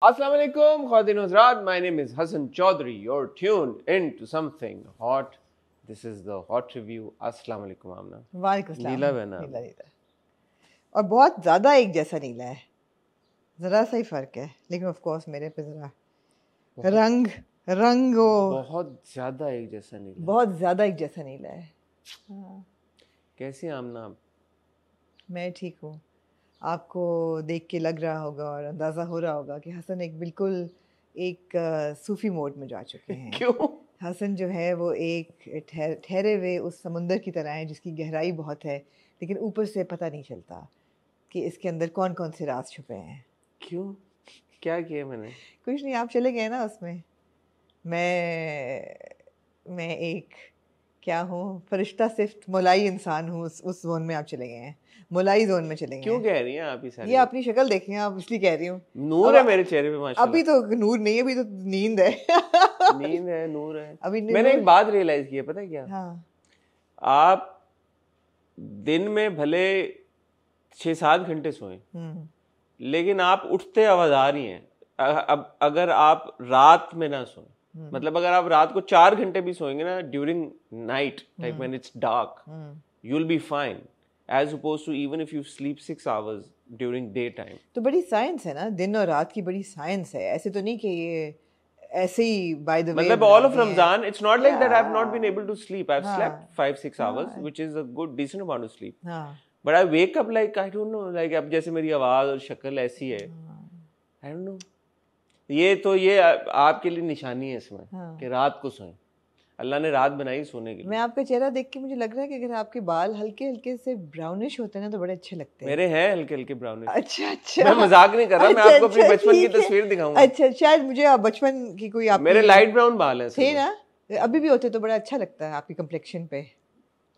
Assalamu alaikum, Khwatin Hazrat. My name is Hassan Chaudhary. You're tuned into something hot. This is the hot review. Assalamu alaikum, Amna. वालेकुम सलाम। नीला है ना? नीला नीला और बहुत ज़्यादा एक जैसा नीला है, ज़रा सा ही फ़र्क है, लेकिन ऑफ कोर्स मेरे पे ज़रा रंग वो बहुत ज्यादा एक जैसा नीला। बहुत ज़्यादा एक जैसा नीला है। हाँ, कैसी आमना आप? मैं ठीक हूँ। आपको देख के लग रहा होगा और अंदाज़ा हो रहा होगा कि हसन एक सूफ़ी मोड में जा चुके हैं। क्यों? हसन जो है वो एक ठहरे हुए उस समुंदर की तरह है जिसकी गहराई बहुत है, लेकिन ऊपर से पता नहीं चलता कि इसके अंदर कौन कौन से राज छुपे हैं। क्यों? क्या किया मैंने? कुछ नहीं, आप चले गए ना उसमें। मैं एक क्या हूँ, फरिश्ता सिर्फ मोलाई इंसान हूँ। उस जोन में आप चले गए हैं, मोलाई जोन में चले गए क्यों हैं। कह रही हैं आप ये सारी? ये अपनी शक्ल देखें आप, इसलिए कह रही हूँ। नूर है मेरे चेहरे पे माशाल्लाह। अभी तो नूर नहीं है, अभी तो नींद है। नींद है, नूर है। अभी मैंने एक बात रियलाइज की है, पता है क्या? हाँ, आप दिन में भले 6-7 घंटे सोएं, लेकिन आप उठते आवाज आ रही हैं। अब अगर आप रात में ना सोएं, मतलब अगर आप रात को 4 घंटे भी सोएंगे ना, during night, like when it's dark, you will be fine, as oppose to even if you sleep 6 hours during day time. तो बड़ी साइंस है ना, दिन और रात की बड़ी साइंस है। ऐसे तो नहीं कि ये ऐसे ही बाय द वे, मतलब all of Ramzan, it's not like that I've not been able to sleep. I've slept 5-6 hours, which is a good decent amount of sleep. हाँ, But I wake up like I don't know, like अब जैसे मेरी आवाज और शक्ल ऐसी है, I don't know. ये आपके लिए निशानी है इसमें कि रात को सोएं। अल्लाह ने रात बनाई सोने के लिए। मैं आपका चेहरा देख के मुझे लग रहा है कि अगर आपके बाल हल्के हल्के से ब्राउनिश होते हैं ना तो बड़े अच्छे लगते हैं। मेरे हैं हल्के हल्के ब्राउनिश। अच्छा, मैं मजाक नहीं कर रहा, मैं आपको अपनी बचपन की तस्वीर दिखाऊंगा। अच्छा, शायद मुझे आप बचपन की कोई आप मेरे लाइट ब्राउन बाल हैं थे ना, अभी भी होते तो बड़ा अच्छा लगता है आपकी कम्प्लेक्शन पे।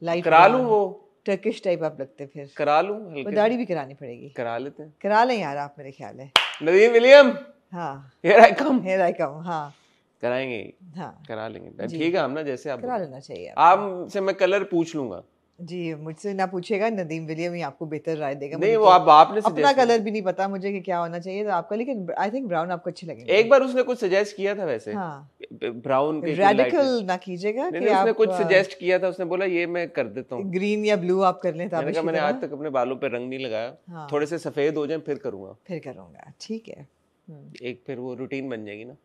लाइट करा लूं, वो टर्किश टाइप आप लगते, फिर करा लूं हल्के। दाढ़ी भी करानी पड़ेगी। करा लेते हैं, करा लें यार आप, मेरे ख्याल है। नदीम विलियम, हाँ, here I come, हाँ कराएंगे, हाँ, करा लेंगे। ठीक है, हम ना जैसे आप करा लेना चाहिए। आपसे मैं कलर पूछ लूंगा जी, मुझसे ना पूछेगा, नदीम विलियम ही आपको बेहतर राय देगा। नहीं, वो आपने अपना कलर भी नहीं पता मुझे कि क्या होना चाहिए तो आपका, लेकिन आई थिंक ब्राउन आपको अच्छे लगेंगे। एक बार उसने कुछ सजेस्ट किया था वैसे, हाँ, ब्राउन के रेडिकल ना कीजिएगा कि उसने कुछ सजेस्ट किया था, उसने बोला ये मैं कर देता हूँ, ग्रीन या ब्लू आप कर लें। मैंने आज तक अपने बालों पे रंग नहीं लगाया, थोड़े से सफेद हो जाएं फिर करूंगा, फिर करूंगा। ठीक है, एक फिर वो रूटीन बन जाएगी ना।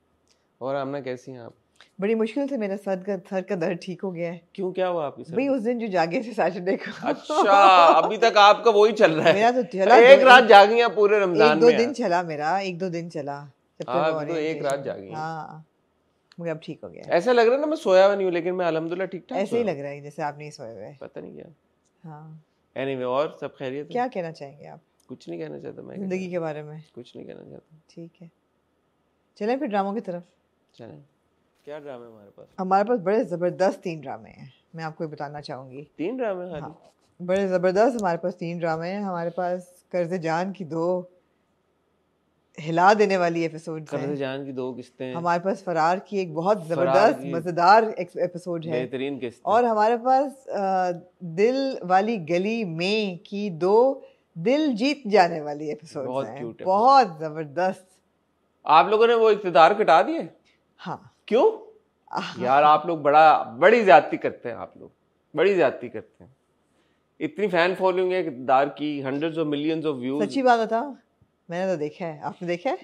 और आमना कैसी हैं आप? बड़ी मुश्किल से मेरा सर का दर्द ठीक हो गया है। क्यों, क्या हुआ आपके सर? भाई उस दिन जो जागे थे सैटरडे को। अच्छा, अभी तक आपका वही चल रहा है? मेरा तो चला, एक रात जागी हैं पूरे रमजान में? 1-2 दिन चला मेरा, 1-2 दिन चला। तो एक रात जागी हैं। हाँ, मुझे अब ठीक हो गया। ऐसा लग रहा है ना मैं सोया हुआ नहीं हूँ, लेकिन मैं अल्हम्दुलिल्लाह ठीक ठाक ऐसे ही लग रहा है जैसे आप नहीं सोए हुए। पता नहीं क्या। हाँ, एनीवे, और सब खैरियत है? क्या कहना चाहेंगे आप? कुछ नहीं कहना चाहता मैं, जिंदगी के बारे में कुछ नहीं कहना चाहता। ठीक है, चलें फिर ड्रामों की तरफ। चलें। क्या ड्रामे हमारे पास? हमारे पास बड़े ज़बरदस्त 3 ड्रामे हैं, मैं आपको बताना चाहूँगी। 3 ड्रामे खाली? हाँ, बड़े ज़बरदस्त हमारे पास 3 ड्रामे हैं। हमारे पास कर्ज़े जान की 2 हिला देने वाली एपिसोड्स हैं। कर्ज़े जान की 2 किस्तें हैं। हमारे पास फरार की एक बहुत ज़बरदस्त मज़ेदार एपिसोड है, बेहतरीन किस्त। और हमारे पास दिल वाली गली में की 2 दिल जीत जाने वाली एपिसोड्स हैं, बहुत ज़बरदस्त। आप लोगों ने वो इक़्तिदार कटा दिए? हाँ। क्यों यार, आप लोग बड़ी ज्यादती करते हैं, आप लोग बड़ी ज्यादती करते हैं। इतनी फैन फॉलोइंग है इक़्तिदार की, hundreds of millions of views. सच्ची बात बता, मैंने तो देखा है। आपने देखा है?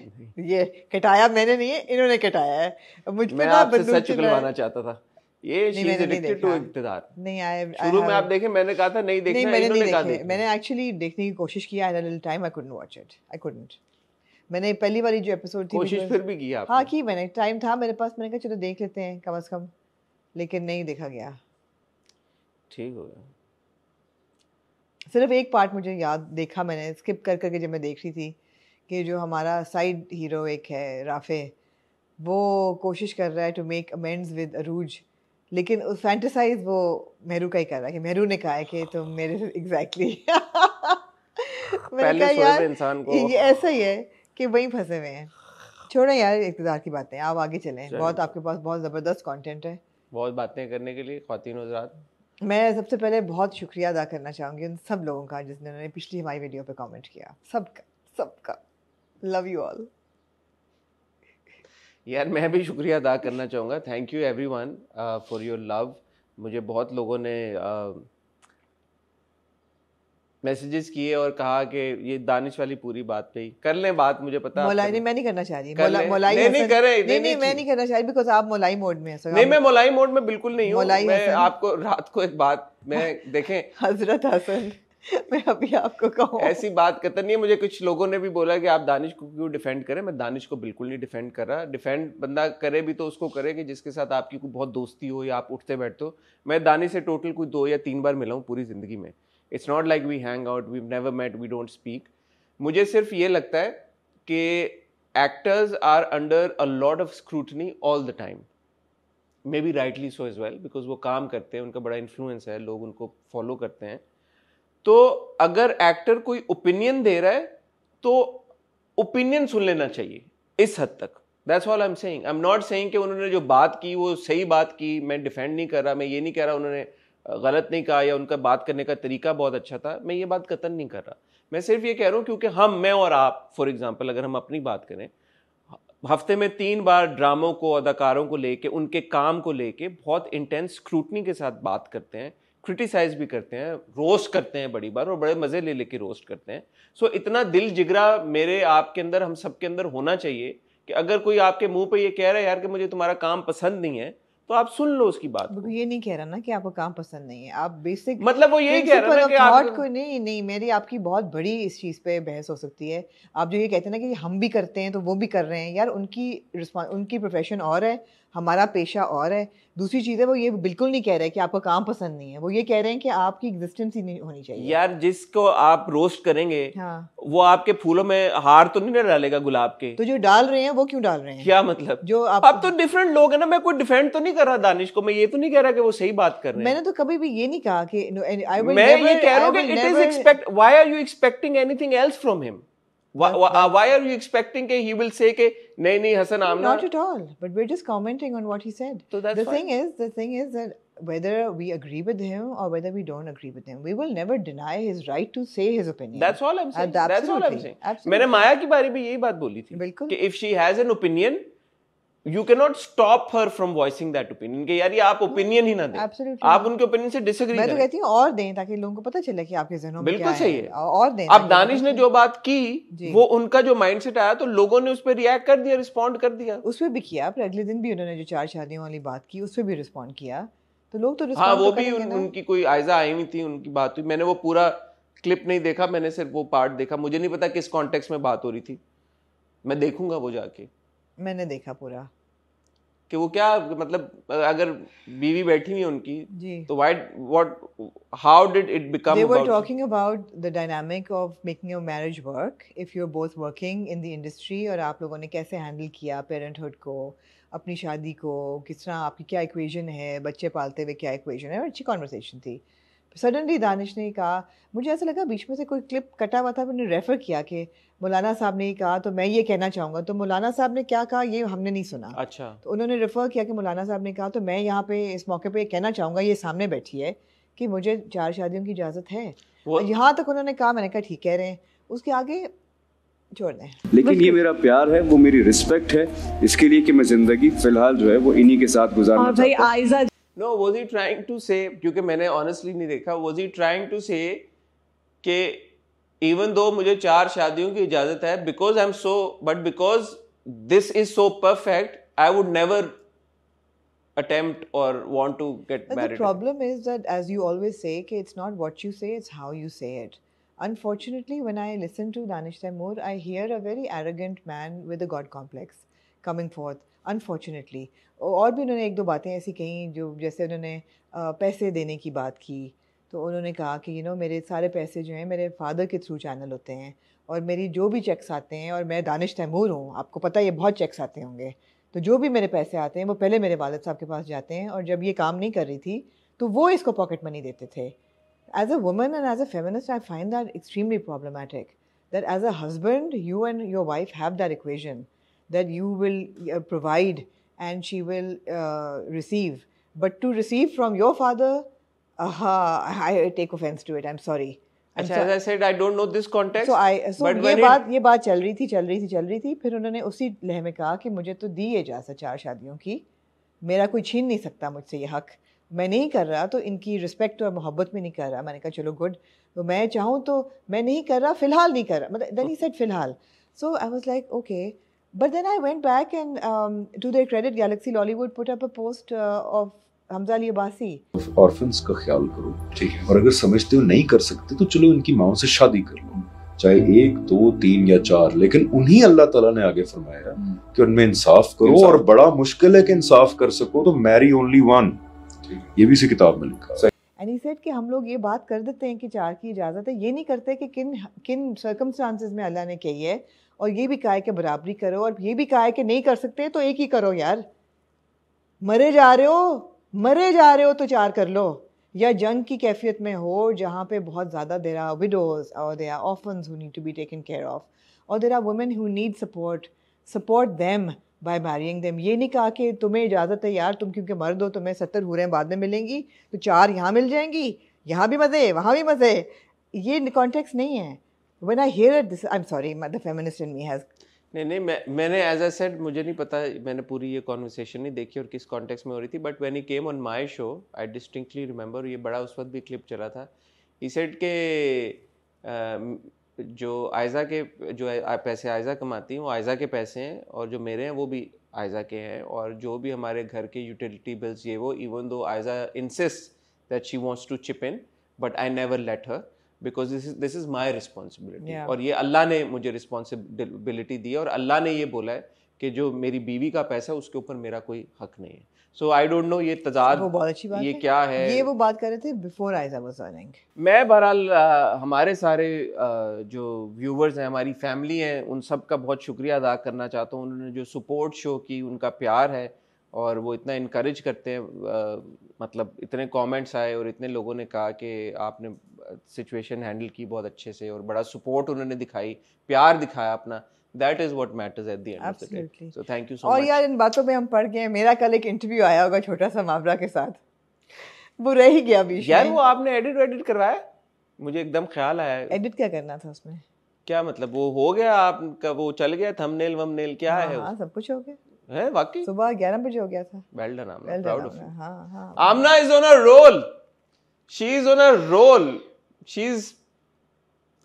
ये कटाया मैंने नहीं है, इन्होंने कटाया है। मुझ पे ना आपसे सच उगलवाना चाहता था। ये शी इज एडिक्टेड टू इक़्तिदार। नहीं आए शुरू में आप देखें, मैंने कहा था नहीं देखना, इन्होंने कहा देखना। मैंने एक्चुअली देखने की कोशिश किया, I had a little time, I couldn't watch it, I couldn't. मैंने पहली वाली जो एपिसोड थी, कोशिश फिर भी की आपने? हाँ की मैंने, टाइम था मेरे पास, मैंने कहा चलो देख लेते हैं कम से कम, लेकिन नहीं देखा गया। ठीक हो गया। सिर्फ एक पार्ट मुझे याद देखा मैंने, स्किप कर करके जब मैं देख रही थी, कि जो हमारा साइड हीरो एक है राफे, वो कोशिश कर रहा है टू मेक अमेंड्स विद अरूज, लेकिन उस फैंटेसाइज वो मेहरू का ही कर रहा है कि मेहरू ने कहा है कि तुम मेरे से एग्जैक्टली मैंने कहा यार इंसान को ये ऐसा ही है कि वहीं फंसे हुए हैं। छोड़ो यार इक़्तिदार की बातें, आप आगे चलें। बहुत आपके पास बहुत ज़बरदस्त कंटेंट है, बहुत बातें करने के लिए ख्वातीन हज़रात। मैं सबसे पहले बहुत शुक्रिया अदा करना चाहूँगी उन सब लोगों का जिन्होंने पिछली हमारी वीडियो पे कमेंट किया, सबका लव यू ऑल। यार मैं भी शुक्रिया अदा करना चाहूँगा, thank you everyone for your love. मुझे बहुत लोगों ने मैसेजेस किए और कहा कि ये दानिश वाली पूरी बात पे ही कर लें बात, मुझे पता मोलाई नहीं, मैं नहीं करना चाह रही मोलाई नहीं करे, नहीं मैं नहीं करना चाह रही बिकॉज आप मोलाई मोड में हैं। नहीं मैं मोलाई मोड में बिल्कुल नहीं हूँ। मैं हसन। आपको रात को एक बात मैं देखें हजरत हसन मैं अभी आपको कहूँ ऐसी बात करता नहीं है। मुझे कुछ लोगों ने भी बोला कि आप दानिश को क्यों डिफेंड करें। मैं दानिश को बिल्कुल नहीं डिफेंड कर रहा। डिफेंड बंदा करे भी तो उसको करे कि जिसके साथ आपकी कोई बहुत दोस्ती हो या आप उठते बैठते हो। मैं दानिश से टोटल कोई 2 या 3 बार मिला हूँ पूरी जिंदगी में। It's not like we hang out, we never met, we don't speak. मुझे सिर्फ ये लगता है कि actors are under a lot of scrutiny all the time, maybe rightly so as well, because वो काम करते हैं, उनका बड़ा इन्फ्लुएंस है, लोग उनको फॉलो करते हैं। तो अगर एक्टर कोई ओपिनियन दे रहा है तो ओपिनियन सुन लेना चाहिए इस हद तक। That's all I am saying. I am not saying कि उन्होंने जो बात की वो सही बात की, मैं डिफेंड नहीं कर रहा। मैं ये नहीं कह रहा उन्होंने गलत नहीं कहा या उनका बात करने का तरीका बहुत अच्छा था, मैं ये बात कतन नहीं कर रहा। मैं सिर्फ ये कह रहा हूँ क्योंकि मैं और आप फॉर एग्जाम्पल अगर हम अपनी बात करें, हफ्ते में 3 बार ड्रामों को, अदाकारों को लेके, उनके काम को लेके बहुत इंटेंस स्क्रूटनी के साथ बात करते हैं, क्रिटिसाइज भी करते हैं, रोस्ट करते हैं बड़ी बार, और बड़े मजे ले लेके रोस्ट करते हैं। सो इतना दिल जिगरा मेरे आपके अंदर, हम सबके अंदर होना चाहिए कि अगर कोई आपके मुंह पे ये कह रहा है यार कि मुझे तुम्हारा काम पसंद नहीं है, तो आप सुन लो उसकी बात को। ये नहीं कह रहा ना कि आपको काम पसंद नहीं है, आप बेसिक मतलब वो यही कह रहा है कि आप को नहीं मेरी आपकी बहुत बड़ी इस चीज पे बहस हो सकती है। आप जो ये कहते हैं ना कि हम भी करते हैं तो वो भी कर रहे हैं, यार उनकी प्रोफेशन और है, हमारा पेशा और है। दूसरी चीज़ है वो ये बिल्कुल नहीं कह रहे कि आपको काम पसंद नहीं है, वो ये कह रहे हैं कि आपकी एग्जिस्टेंस ही नहीं होनी चाहिए। यार जिसको आप रोस्ट करेंगे हाँ, वो आपके फूलों में हार तो नहीं डालेगा गुलाब के। तो जो डाल रहे हैं वो क्यों डाल रहे हैं? क्या मतलब? जो आप तो डिफरेंट लोग हैं ना। मैं कोई डिफेंड तो नहीं कर रहा दानिश को, मैं ये तो नहीं कह रहा कि वो सही बात कर रहे हैं। मैंने तो कभी भी ये नहीं कहा कि मैं ये कह रहा हूँ कि it is expect, why are you expecting anything else from him? Why are you expecting that he will say कि नहीं Hassan Amna? Not at all. But we're just commenting on what he said. So that's fine. The thing is that whether we agree with him or whether we don't agree with him, we will never deny his right to say his opinion. That's all I'm saying. That's all I'm saying. Absolutely. मैंने माया की बारे में यही बात बोली थी कि if she has an opinion, you cannot stop her from voicing that opinion कि यार ये आप ओपिनियन ही ना दें। Absolutely. आप उनके ओपिनियन से डिसएग्री करें। मैं तो कहती हूँ और दें ताकि लोगों को पता चले कि आपके ज़हनों में क्या है। बिल्कुल सही है। और दें। अब दानिश ने जो बात की वो उनका जो माइंडसेट आया तो लोगों ने उस पर रिएक्ट कर दिया, रिस्पॉन्ड कर दिया। उस पर भी किया, पर अगले दिन भी उन्होंने जो 4 शादियों वाली बात की उस पर भी रिस्पॉन्ड किया, तो लोग तो हाँ वो भी उनकी कोई आयजा आई हुई थी, उनकी बात हुई। मैंने वो पूरा क्लिप नहीं देखा, मैंने सिर्फ वो पार्ट देखा। मुझे नहीं पता किस कॉन्टेक्स्ट में बात हो रही थी, मैं देखूंगा वो जाके। मैंने देखा पूरा कि वो क्या मतलब अगर बीवी बैठी हुई उनकी जी, तो how did it become they were talking about the dynamic of making a marriage work if you're both working in the industry, और आप लोगों ने कैसे हैंडल किया पेरेंटहुड को, अपनी शादी को, किस तरह आपकी क्या इक्वेशन है, बच्चे पालते हुए क्या इक्वेशन है। और अच्छी कॉन्वर्सेशन थी। सडनली दानिश ने कहा, मुझे ऐसा लगा बीच में से कोई क्लिप कटा हुआ था, मैंने रेफ़र किया कि मौलाना साहब ने कहा तो मैं ये कहना चाहूँगा। तो मौलाना साहब ने क्या कहा ये हमने नहीं सुना। अच्छा। तो उन्होंने रेफ़र किया कि मौलाना साहब ने कहा तो मैं यहाँ पे इस मौके पे कहना चाहूँगा, ये सामने बैठी है, कि मुझे 4 शादियों की इजाज़त है। यहाँ तक उन्होंने कहा, मैंने कहा ठीक कह रहे हैं, उसके आगे छोड़ दें। लेकिन ये मेरा प्यार है, वो मेरी रिस्पेक्ट है इसके लिए कि मैं ज़िंदगी फ़िलहाल जो है वो इन्हीं के साथ गुजारना चाहता हूँ। No, was he trying to say, क्योंकि मैंने honestly नहीं देखा, was he trying to say कि even though मुझे 4 शादियों की इजाजत है, but because this is so perfect, I would never attempt or want to get married. The problem is that, as you always say, कि it's not what you say, it's how you say it. Unfortunately, when I listen to Danish Taimur, I hear a very arrogant man with a God complex coming forth. Unfortunately, और भी उन्होंने 1-2 बातें ऐसी कही जो, जैसे उन्होंने पैसे देने की बात की, तो उन्होंने कहा कि मेरे सारे पैसे जो हैं मेरे फादर के थ्रू चैनल होते हैं, और मेरी जो भी चेक्स आते हैं, और मैं दानिश तैमूर हूँ, आपको पता है ये बहुत चेक्स आते होंगे, तो जो भी मेरे पैसे आते हैं वो पहले मेरे वालिद साहब के पास जाते हैं, और जब ये काम नहीं कर रही थी तो वो इसको पॉकेट मनी देते थे। As a woman and as a feminist I find that extremely problematic, that as a husband you and your wife have that equation that you will provide and she will receive. But to receive from your father, I take offense to it. I'm sorry. अच्छा, as I said, I don't know this context. So ये बात चल रही थी। फिर उन्होंने उसी लहर में कहा कि मुझे तो दी इजाज़त 4 शादियों की, मेरा कोई छीन नहीं सकता मुझसे ये हक, मैं नहीं कर रहा तो इनकी रिस्पेक्ट और मोहब्बत में नहीं कर रहा। मैंने कहा चलो गुड, तो मैं चाहूँ तो मैं नहीं कर रहा, फ़िलहाल नहीं कर रहा, मतलब then he said फ़िलहाल. So I was like okay, but then I went back and to their credit, Galaxy Lollywood put up a post of Hamza Ali Abbasi, orphans का ख्याल करो, ठीक है, और अगर समझते हो नहीं कर सकते तो चलो इनकी माओ से शादी कर लो, चाहे 1, 2, 3 या 4, लेकिन उन्हीं अल्लाह ताला ने आगे फरमाया कि उनमें इंसाफ करो, और बड़ा मुश्किल है कि इंसाफ कर सको तो मैरी ओनली वन, ये भी इसी किताब में लिखा है। एंड ही सेड कि हम लोग ये बात कर देते हैं कि 4 की इजाज़त है, ये नहीं करते कि किन सर्कमस्टांसेस में अल्लाह ने कही है, और ये भी कहा है कि बराबरी करो, और ये भी कहा है कि नहीं कर सकते तो 1 ही करो यार, मरे जा रहे हो तो 4 कर लो, या जंग की कैफियत में हो जहाँ पे बहुत ज़्यादा देयर आर विडोज और there are orphans who need to be taken care of, और there are women who need support them by marrying them. ये नहीं कहा कि तुम्हें इजाज़त है यार, तुम क्योंकि मर्द हो तुम्हें 70 हूरें बाद में मिलेंगी तो 4 यहाँ मिल जाएंगी, यहाँ भी मज़े वहाँ भी मज़े, ये कॉन्टेक्स्ट नहीं है। When I hear it, this I'm sorry, the feminist in me has नहीं मैंने एज आई सेड मुझे नहीं पता, मैंने पूरी ये कॉन्वर्सेशन नहीं देखी और किस कॉन्टेक्स्ट में हो रही थी, but when he came on my show I distinctly remember, ये बड़ा उस वक्त भी क्लिप चला था, ही सेड के जो आयज़ा के जो पैसे आयज़ा कमाती हैं वो आयज़ा के पैसे हैं, और जो मेरे हैं वो भी आयज़ा के हैं, और जो भी हमारे घर के यूटिलिटी बिल्स ये वो, even though Ayeza insist that she wants to chip in but I never let her because this is my responsibility, और ये अल्लाह ने मुझे रिस्पॉन्सिबिलिटी दी है, और अल्लाह ने ये बोला है कि जो मेरी बीवी का पैसा है उसके ऊपर मेरा कोई हक नहीं है। सो आई डोंट नो ये तजाद, वो बहुत अच्छी बात ये है। क्या है, ये वो बात कर रहे थे बिफोर आयज़ा वाज अर्निंग। मैं बहरहाल हमारे सारे जो व्यूवर्स हैं, हमारी फैमिली हैं, उन सब का बहुत शुक्रिया अदा करना चाहता हूँ। उन्होंने जो सपोर्ट शो की, उनका प्यार है, और वो इतना इनकरेज करते हैं, मतलब इतने कमेंट्स आए और इतने लोगों ने कहा कि आपने सिचुएशन हैंडल की बहुत अच्छे से, और बड़ा सपोर्ट उन्होंने दिखाई, प्यार दिखाया अपना, that is what matters at the end of the day. So thank you so much. और यार इन बातों में हम पढ़ गए, मेरा कल एक इंटरव्यू आया होगा छोटा सा मावरा के साथ, वो रह ही गया बीच में। यार वो आपने एडिट करवाया, मुझे एकदम ख्याल आया। एडिट क्या करना था उसमें? क्या मतलब वो हो गया आपका, वो चल गया थंबनेल वंबनेल क्या है? हाँ, सब कुछ हो गया है वाकई, सुबह 11 बजे हो गया था। Well done Amna, proud of you. हाँ Amna is on a roll, she is on a roll, she is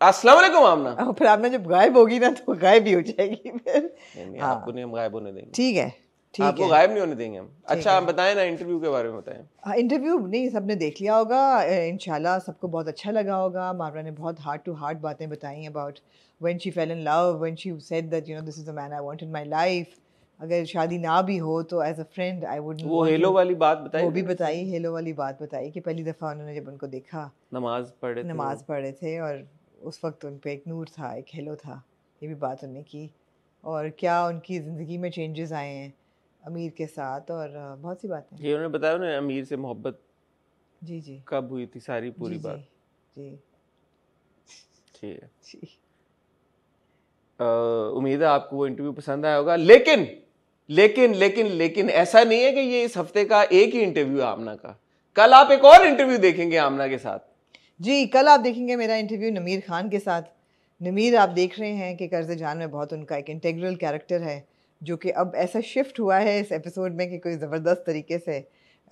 अस्सलाम वालेकुम आमना। फिर आपने जब गायब होगी ना तो गायब भी हो जाएगी फिर। नहीं आपको नहीं हम गायब होने देंगे। ठीक है आपको गायब नहीं होने देंगे हम। अच्छा आप बताएं ना, इंटरव्यू के बारे में बताएं। हाँ, इंटरव्यू नहीं सबने देख लिया होगा, इंशाल्लाह सबको बहुत अच्छा लगा होगा। मावरा ने बहुत हार्ट टू हार्ट बातें बताई about when she fell in love, when she said that you know this is the man I want in my life. अगर शादी ना भी हो तो as a friend I would. वो हेलो वाली बात बताई, वो भी बताई, हेलो वाली बात बताई कि पहली दफ़ा उन्होंने जब उनको देखा, नमाज पढ़ रहे थे और उस वक्त उन पे एक नूर था, एक हेलो था, ये भी बात उन्होंने की। और क्या उनकी ज़िंदगी में चेंजेस आए हैं अमीर के साथ, और बहुत सी बातें। ये उन्होंने बताया ना अमीर से मोहब्बत जी कब हुई थी, सारी पूरी बात। जी ठीक है जी। उम्मीद है आपको वो इंटरव्यू पसंद आया होगा। लेकिन ऐसा नहीं है कि ये इस हफ्ते का एक ही इंटरव्यू है आमना का। कल आप एक और इंटरव्यू देखेंगे आमना के साथ। जी, कल आप देखेंगे मेरा इंटरव्यू नमीर खान के साथ। नमीर आप देख रहे हैं कि कर्ज़ जान में बहुत उनका एक इंटेग्रल कैरेक्टर है, जो कि अब ऐसा शिफ्ट हुआ है इस एपिसोड में कि कोई ज़बरदस्त तरीके से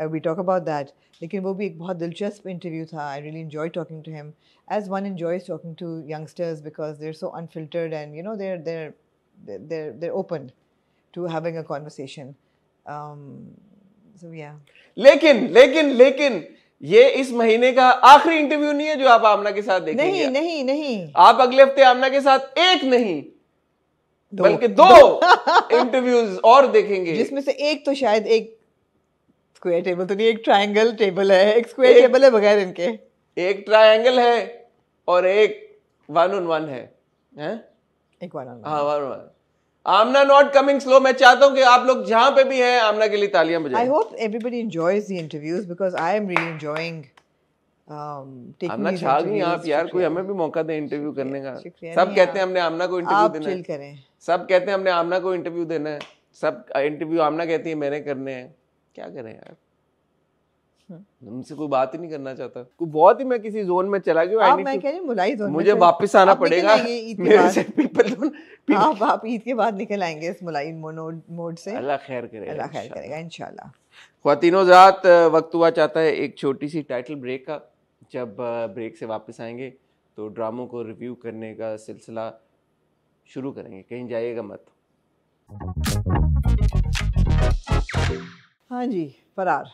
वी टॉक अबाउट दैट। लेकिन वो भी एक बहुत दिलचस्प इंटरव्यू था। I really enjoy talking to him as one enjoys talking to youngsters because they are so unfiltered and you know they're open to having a conversation. So yeah. लेकिन ये इस महीने का आखिरी इंटरव्यू नहीं है जो आप आमना के साथ देखेंगे। नहीं। आप अगले हफ्ते आमना के साथ एक नहीं बल्कि 2 इंटरव्यूज और देखेंगे, जिसमें से एक तो शायद एक स्क्वायर टेबल तो नहीं, एक ट्रायंगल टेबल है, एक स्क्वायर टेबल है बगैर इनके, एक ट्रायंगल है और एक 1-on-1 है, एक 1-on-1। हाँ 1-on-1। Amna not coming slow. मैं चाहता हूँ कि आप लोग जहाँ पे भी हैं आमना के लिए तालियां बजाएं। I hope everybody enjoys the interviews because I am really enjoying taking Amna these छा गई interviews. आप यार, कोई हमें भी मौका दे इंटरव्यू करने का। सब कहते हैं हमने आमना को इंटरव्यू देना है, चिल करें। सब कहते हैं हमने आमना को इंटरव्यू देना है, सब इंटरव्यू आमना कहती है मैंने करने हैं। क्या करें यार। उनसे कोई बात ही नहीं करना चाहता, कोई बहुत ही मैं किसी जोन में चला गया। अब मैं कह रही मुलाई जोन, मुझे वापस आना पड़ेगा मेरे से पीपल। आप ईद के बाद निकल आएंगे इस मुलाई मोड से। अल्लाह खैर करेगा, अल्लाह खैर करेगा इंशाल्लाह। ख्वातीनो हज़रात, वक्त हुआ चाहता है एक छोटी सी टाइटल ब्रेक का। जब ब्रेक से वापस आएंगे तो ड्रामों को रिव्यू करने का सिलसिला शुरू करेंगे, कहीं जाइएगा मत। हाँ जी, फरार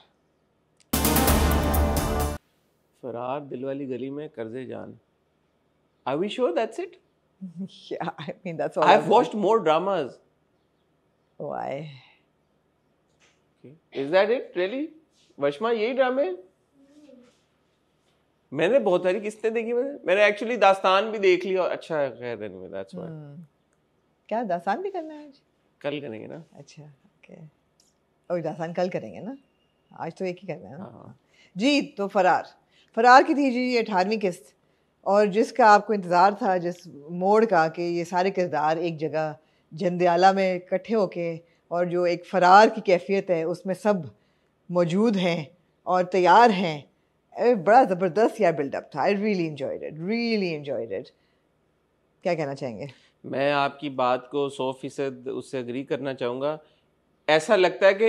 दिलवाली गली में कर्जे जान। Are we sure that's it? Yeah, I mean that's all. I've watched more dramas. Why? Okay. Is that it really? वशमा यही ड्रामे? मैंने बहुत सारी किस्तें देखी, मैंने एक्चुअली दास्तान भी देख ली और अच्छा है, खैर anyway that's why. क्या दास्तान भी करना है आज? कल करेंगे ना। अच्छा, ओके। और दास्तान कल करेंगे ना, आज तो एक ही करना है ना। जी, तो फरार की थी जी 18वीं किस्त, और जिसका आपको इंतज़ार था, जिस मोड़ का कि ये सारे किरदार एक जगह जंदियाला में इकट्ठे होके, और जो एक फ़रार की कैफियत है उसमें सब मौजूद हैं और तैयार हैं। बड़ा ज़बरदस्त यार बिल्डअप था। I really enjoyed it. क्या कहना चाहेंगे? मैं आपकी बात को 100% उससे एग्री करना चाहूँगा। ऐसा लगता है कि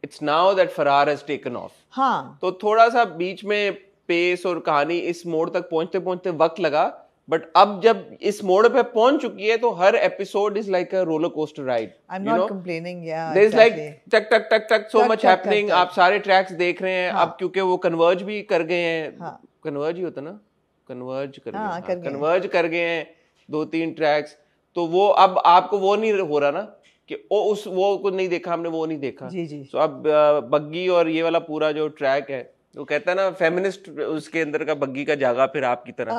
इट्स नाउ दैट फरार हैज टेकन ऑफ। हाँ, तो थोड़ा सा बीच में पेस और कहानी इस मोड़ तक पहुंचते पहुंचते वक्त लगा, बट अब जब इस मोड़ पे पहुंच चुकी है तो हर episode is like a roller coaster ride. I am not complaining, yeah there is like टक टक टक टक सो मच हैपनिंग। आप सारे ट्रैक्स देख रहे हैं। अब क्योंकि वो कन्वर्ज भी कर गए हैं, कन्वर्ज ही होता ना, कन्वर्ज कर गए हैं 2-3 ट्रैक्स, तो वो अब आपको वो नहीं हो रहा ना कि वो को नहीं देखा हमने, वो नहीं देखा जी जी। तो अब बग्गी और ये वाला पूरा जो ट्रैक है, वो कहता है ना फेमिनिस्ट उसके अंदर का बग्गी का जागा फिर आपकी तरह।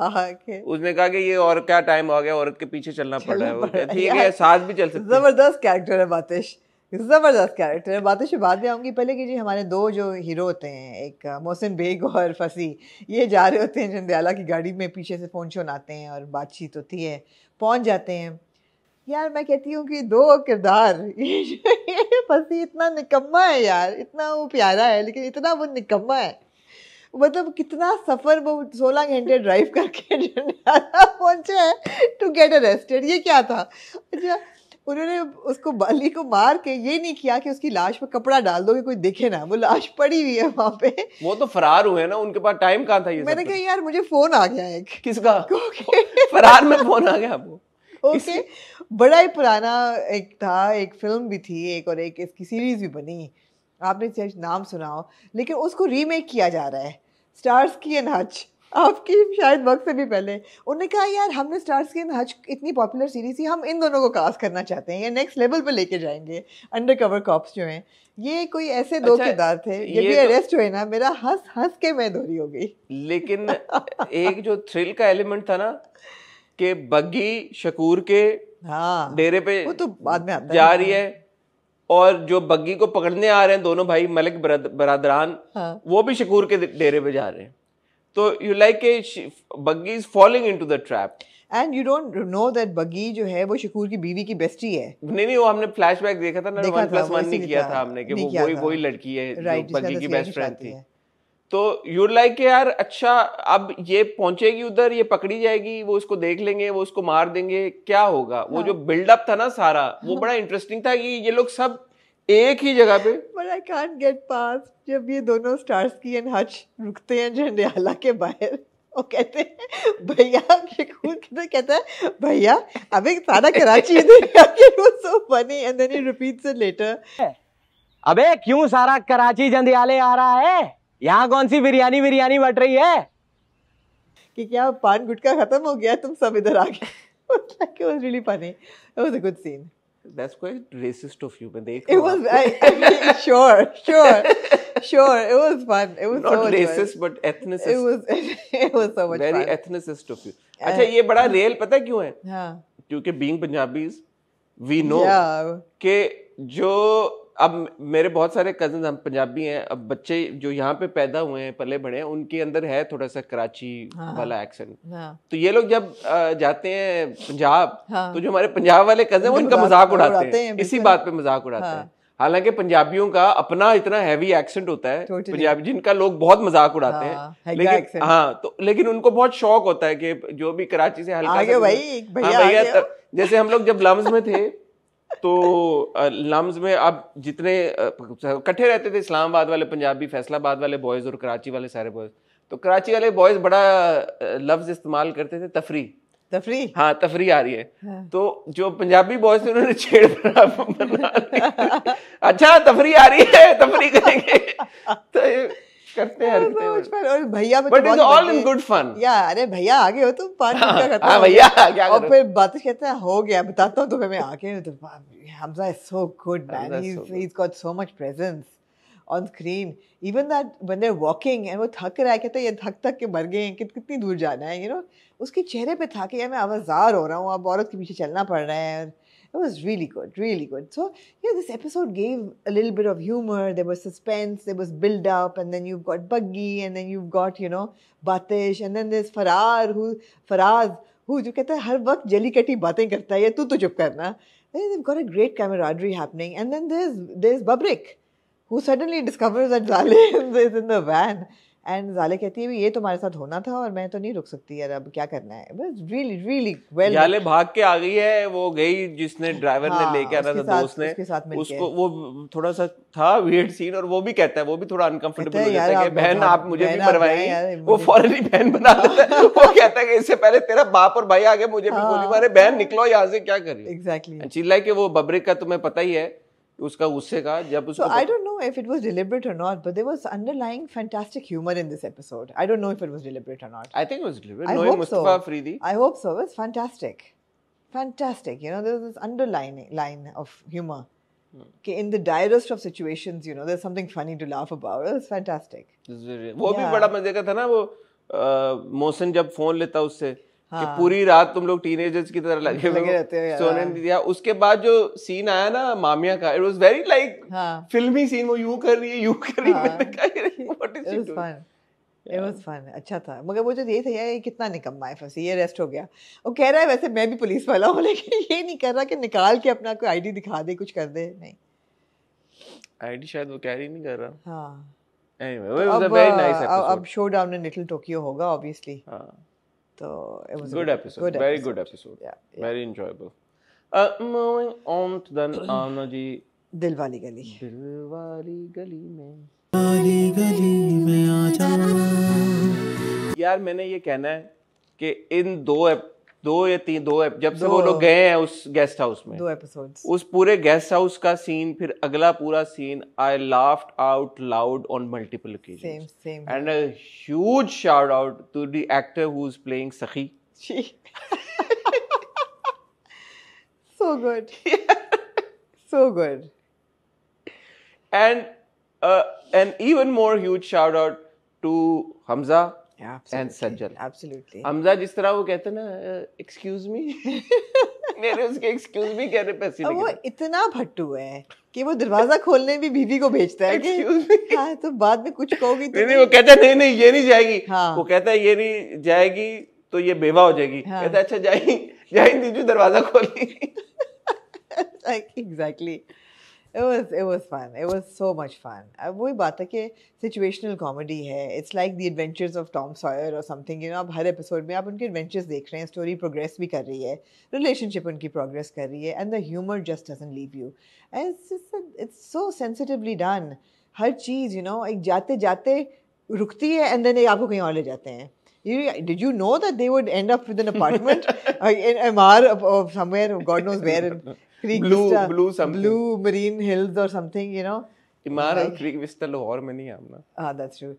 उसने कहा कि ये और क्या टाइम आ गया, औरत के पीछे चलना पड़ रहा है। वो ठीक है, साथ भी चल सकते। जबरदस्त कैरेक्टर है बातिश, जबरदस्त कैरेक्टर है बातिश। बाद में आऊँगी, पहले कि जी हमारे दो जो हीरो होते हैं, एक मोहसिन बेग और फसी, ये जा रहे होते हैं जंदियाला की गाड़ी में, पीछे से फ़ोन शोन आते हैं और बातचीत होती है, पहुँच जाते हैं। यार मैं कहती हूँ कि दो किरदार, ये फसी इतना निकम्मा है यार, इतना वो प्यारा है लेकिन इतना वो निकम्मा है। मतलब कितना सफ़र वो 16 घंटे ड्राइव करके जंदियाला पहुँचे हैं टू गेट अरेस्टेड। ये क्या था? अच्छा, उन्होंने उसको बाली को मार के ये नहीं किया कि उसकी लाश पे कपड़ा डाल दो कि कोई दिखे ना, वो लाश पड़ी हुई है वहाँ पे। वो तो फरार हुए ना, उनके पास टाइम कहाँ था ये। मैंने कहा यार मुझे फ़ोन आ गया है। किसका? फरार में फ़ोन आ गया आपको? ओके, बड़ा ही पुराना एक था, एक फिल्म भी थी एक, और एक इसकी सीरीज भी बनी, आपने शायद नाम सुना हो, लेकिन उसको रीमेक किया जा रहा है। स्टार्सकी एंड हच, आपकी शायद वक्त से भी पहले उन्होंने कहा यार हमने स्टार्सकी एंड हच इतनी पॉपुलर सीरीज थी, हम इन दोनों को कास्ट करना चाहते हैं, ये नेक्स्ट लेवल पे लेके जाएंगे। अंडरकवर कॉप्स जो हैं, ये कोई ऐसे दो किरदार थे, जब ये अरेस्ट हुए ना, मेरा हंस के मैं दोहरी हो गई। लेकिन एक जो थ्रिल का एलिमेंट था ना कि बग्गी शकूर के डेरे पे वो तो बाद में आता जा रही है, और जो बग्गी को पकड़ने आ रहे हैं दोनों भाई मलिक बरादरान, वो भी शकूर के डेरे पे जा रहे हैं। तो you like Baggi is falling into the trap, and you don't know that Baggi जो है वो शकूर की बीवी की बेस्टी है। नहीं, वो हमने फ्लैशबैक देखा था ना, 1+1 नहीं किया था हमने कि वो वही लड़की है जो बग्गी की बेस्ट फ्रेंड थी। तो यू लाइक यार अच्छा, अब ये पहुंचेगी उधर, ये पकड़ी जाएगी, वो उसको देख लेंगे, वो उसको मार देंगे, क्या होगा? वो जो बिल्डअप था ना सारा, वो बड़ा इंटरेस्टिंग था कि ये लोग सब एक ही जगह पे। बट आई कांट गेट पास जब ये दोनों स्टार्सकी एंड हच रुकते हैं जंडियाला के बाहर, वो कहते हैं भैया, कहता है भैया अबे सारा Karachi so funny, and then he repeats it later, अबे क्यों सारा कराची जंदियाले आ रहा है, यहाँ कौन सी बिरयानी बट रही है कि क्या पान गुटका खत्म हो गया, तुम सब इधर आ गए। It was really funny. It was a good scene. That's quite racist of you. It was, I mean, sure. It was fun. It was not so racist, fun. but ethnicist. It was so much very fun. Very ethnicist of you. अच्छा, ये बड़ा rail पता क्यों है? हाँ. क्योंकि being Punjabis, we know कि जो अब मेरे बहुत सारे कजन हम पंजाबी हैं, अब बच्चे जो यहाँ पे पैदा हुए हैं, पले बड़े हैं, उनके अंदर है थोड़ा सा कराची वाला एक्सेंट। तो ये लोग जब जाते हैं पंजाब, तो जो हमारे पंजाब वाले कजन हैं, उनका मजाक उड़ाते हैं, इसी बात पे मजाक उड़ाते हैं। हालांकि पंजाबियों का अपना इतना हैवी एक्सेंट होता है पंजाबी, जिनका लोग बहुत मजाक उड़ाते हैं, लेकिन तो लेकिन उनको बहुत शौक होता है कि जो भी कराची से हल्का सा भैया जैसे हम लोग जब लम्स में थे तो लम्स में अब जितने इकट्ठे रहते थे इस्लामाबाद वाले पंजाबी, फैसलाबाद वाले बॉयज और कराची वाले सारे बॉयज, तो कराची वाले बॉयज बड़ा लफ्ज इस्तेमाल करते थे तफरी। हाँ, तफरी आ रही है। हाँ। तो जो पंजाबी बॉयज थे उन्होंने छेड़ बना अच्छा तफरी आ रही है, तफरी करेंगे तो करते हैं और भैया but it's all in good fun. अरे भैया आगे हो तुम 5 मिनट का करते हो भैया क्या और फिर बातें कहते हैं हो गया बताता हूँ तुम्हें मैं आके। तो Hamza is so good man, he's got so much presence on screen, even that when they're walking and वो थक रहा है, कहते हैं ये थक के मर गए हैं, कितनी दूर जाना है, you know, उसके चेहरे पे था कि यार मैं आवाज़ार हो रहा हूँ, अब औरत के पीछे चलना पड़ रहा है। It was really good, really good. So yeah, this episode gave a little bit of humor. There was suspense, there was build up, and then you've got Buggy, and then you've got, you know, Batish, and then there's Faraz who जो कहता है हर वक्त जली कटी बातें करता है, तू तो चुप करना. They've got a great camaraderie happening, and then there's Babrik, who suddenly discovers that Zale is in the van. And Zale कहती है ये तो हमारे साथ होना था और मैं तो नहीं रुक सकती यार, अब क्या करना है. But really, really well. Zale भाग के आ गई है, वो गई जिसने ड्राइवर ने लेके आना था दोस्त ने, उसको वो थोड़ा सा था weird scene, और वो भी कहता है, वो भी थोड़ा uncomfortable हो जाता है कि बहन आप मुझे भी मरवाएंगे, वो फौरन ही बहन बना देता है. वो कहता है कि इससे पहले तेरा बाप और भाई आगे मुझे भी गोली मारे, बहन निकलो यहाँ से, क्या कर रही है. Exactly. चिल्ला के वो बब्रिक का तुम्हें पता ही है उसका गुस्से का जब उसको. So I don't know if it was deliberate or not, but there was underlying fantastic humor in this episode. I don't know if it was deliberate or not. I think it was deliberate. Knowing Mustafa Afridi. I hope so. It was fantastic. Fantastic. You know, there was this underlying line of humor. Okay, in the direst of situations, you know, there's something funny to laugh about. It was fantastic. वो भी बड़ा मजे का था ना, वो मोहसिन जब phone लेता उससे कि पूरी रात तुम लोग टीनेजर्स की तरह लगे रहते हो, सोने नहीं दिया. उसके बाद जो सीन आया ना मामिया का, इट वाज वेरी लाइक फिल्मी सीन, वो यूं कर रही है मैंने कहा what is it. It was fun. अच्छा था, मगर वो जो ये था यार, ये कितना निकम्मा है, फंसी ये रेस्ट हो गया. वो कह रहा है वैसे मैं भी पुलिस वाला हूँ, लेकिन ये नहीं कर रहा कि निकाल के अपना कोई आईडी दिखा दे, कुछ कर दे. नहीं, आईडी शायद वो कैरी नहीं कर रहा. हाँ. Anyway, it was a very nice episode. अब showdown in Little Tokyo होगा obviously. हाँ. So it was good episode. Very good episode. Yeah. Very enjoyable. Moving on to the Amna ji. Dilwali गली. दिलवाली गली में. वाली गली में आ जा. यार मैंने ये कहना है कि इन दो या तीन जब से वो लोग गए हैं उस गेस्ट हाउस में, 2 episodes, उस पूरे गेस्ट हाउस का सीन, फिर अगला पूरा scene, I laughed out loud on multiple occasions. Same. And a huge shout out to the actor who's playing Sakhi. So good. So good. And an even more huge shout out to Hamza. And Sajjal. Absolutely. Hamza जिस तरह वो कहते ना excuse me, मेरे उसके excuse me कहने पे हंसी लगी. वो इतना भट्टू है कि वो दरवाजा खोलने भी बीवी को भेजता है कि हाँ तो बाद में कुछ कहोगी तो नहीं, वो कहता है नहीं ये नहीं जाएगी. हाँ. वो कहता है ये नहीं जाएगी तो ये बेवा हो जाएगी. हाँ. कहता है अच्छा जाएगी दीजिए दरवाजा खोली. Exactly. It was fun. It was so much fun. अब वही बात है कि situational comedy है. It's like the adventures of Tom Sawyer or something. You know, अब हर episode में आप उनके adventures देख रहे हैं, story progress भी कर रही है, relationship उनकी progress कर रही है, and the humor just doesn't leave you. And it's so sensitively done. Her cheese, you know, एक जाते जाते रुकती है and then आपको कहीं और ले जाते हैं. Did you know that they would end up with an apartment in MR or somewhere, God knows where, in Blue Marine Hills or something, you know? MR और Creek Vista लाहौर में नहीं है अपना. हाँ, that's true.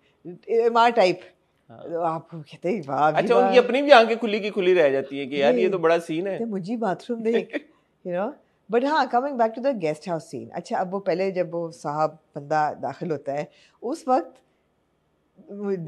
MR type. आपको कहते हैं वाह. अच्छा, उनकी अपनी भी आंखें खुली की खुली रह जाती है कि यार ये तो बड़ा सीन है. मुझे बाथरूम देख, you know? But हाँ, coming back to the guest house scene. अच्छा, अब वो पहले जब वो साहब बंदा दाखिल होता है, उस वक्त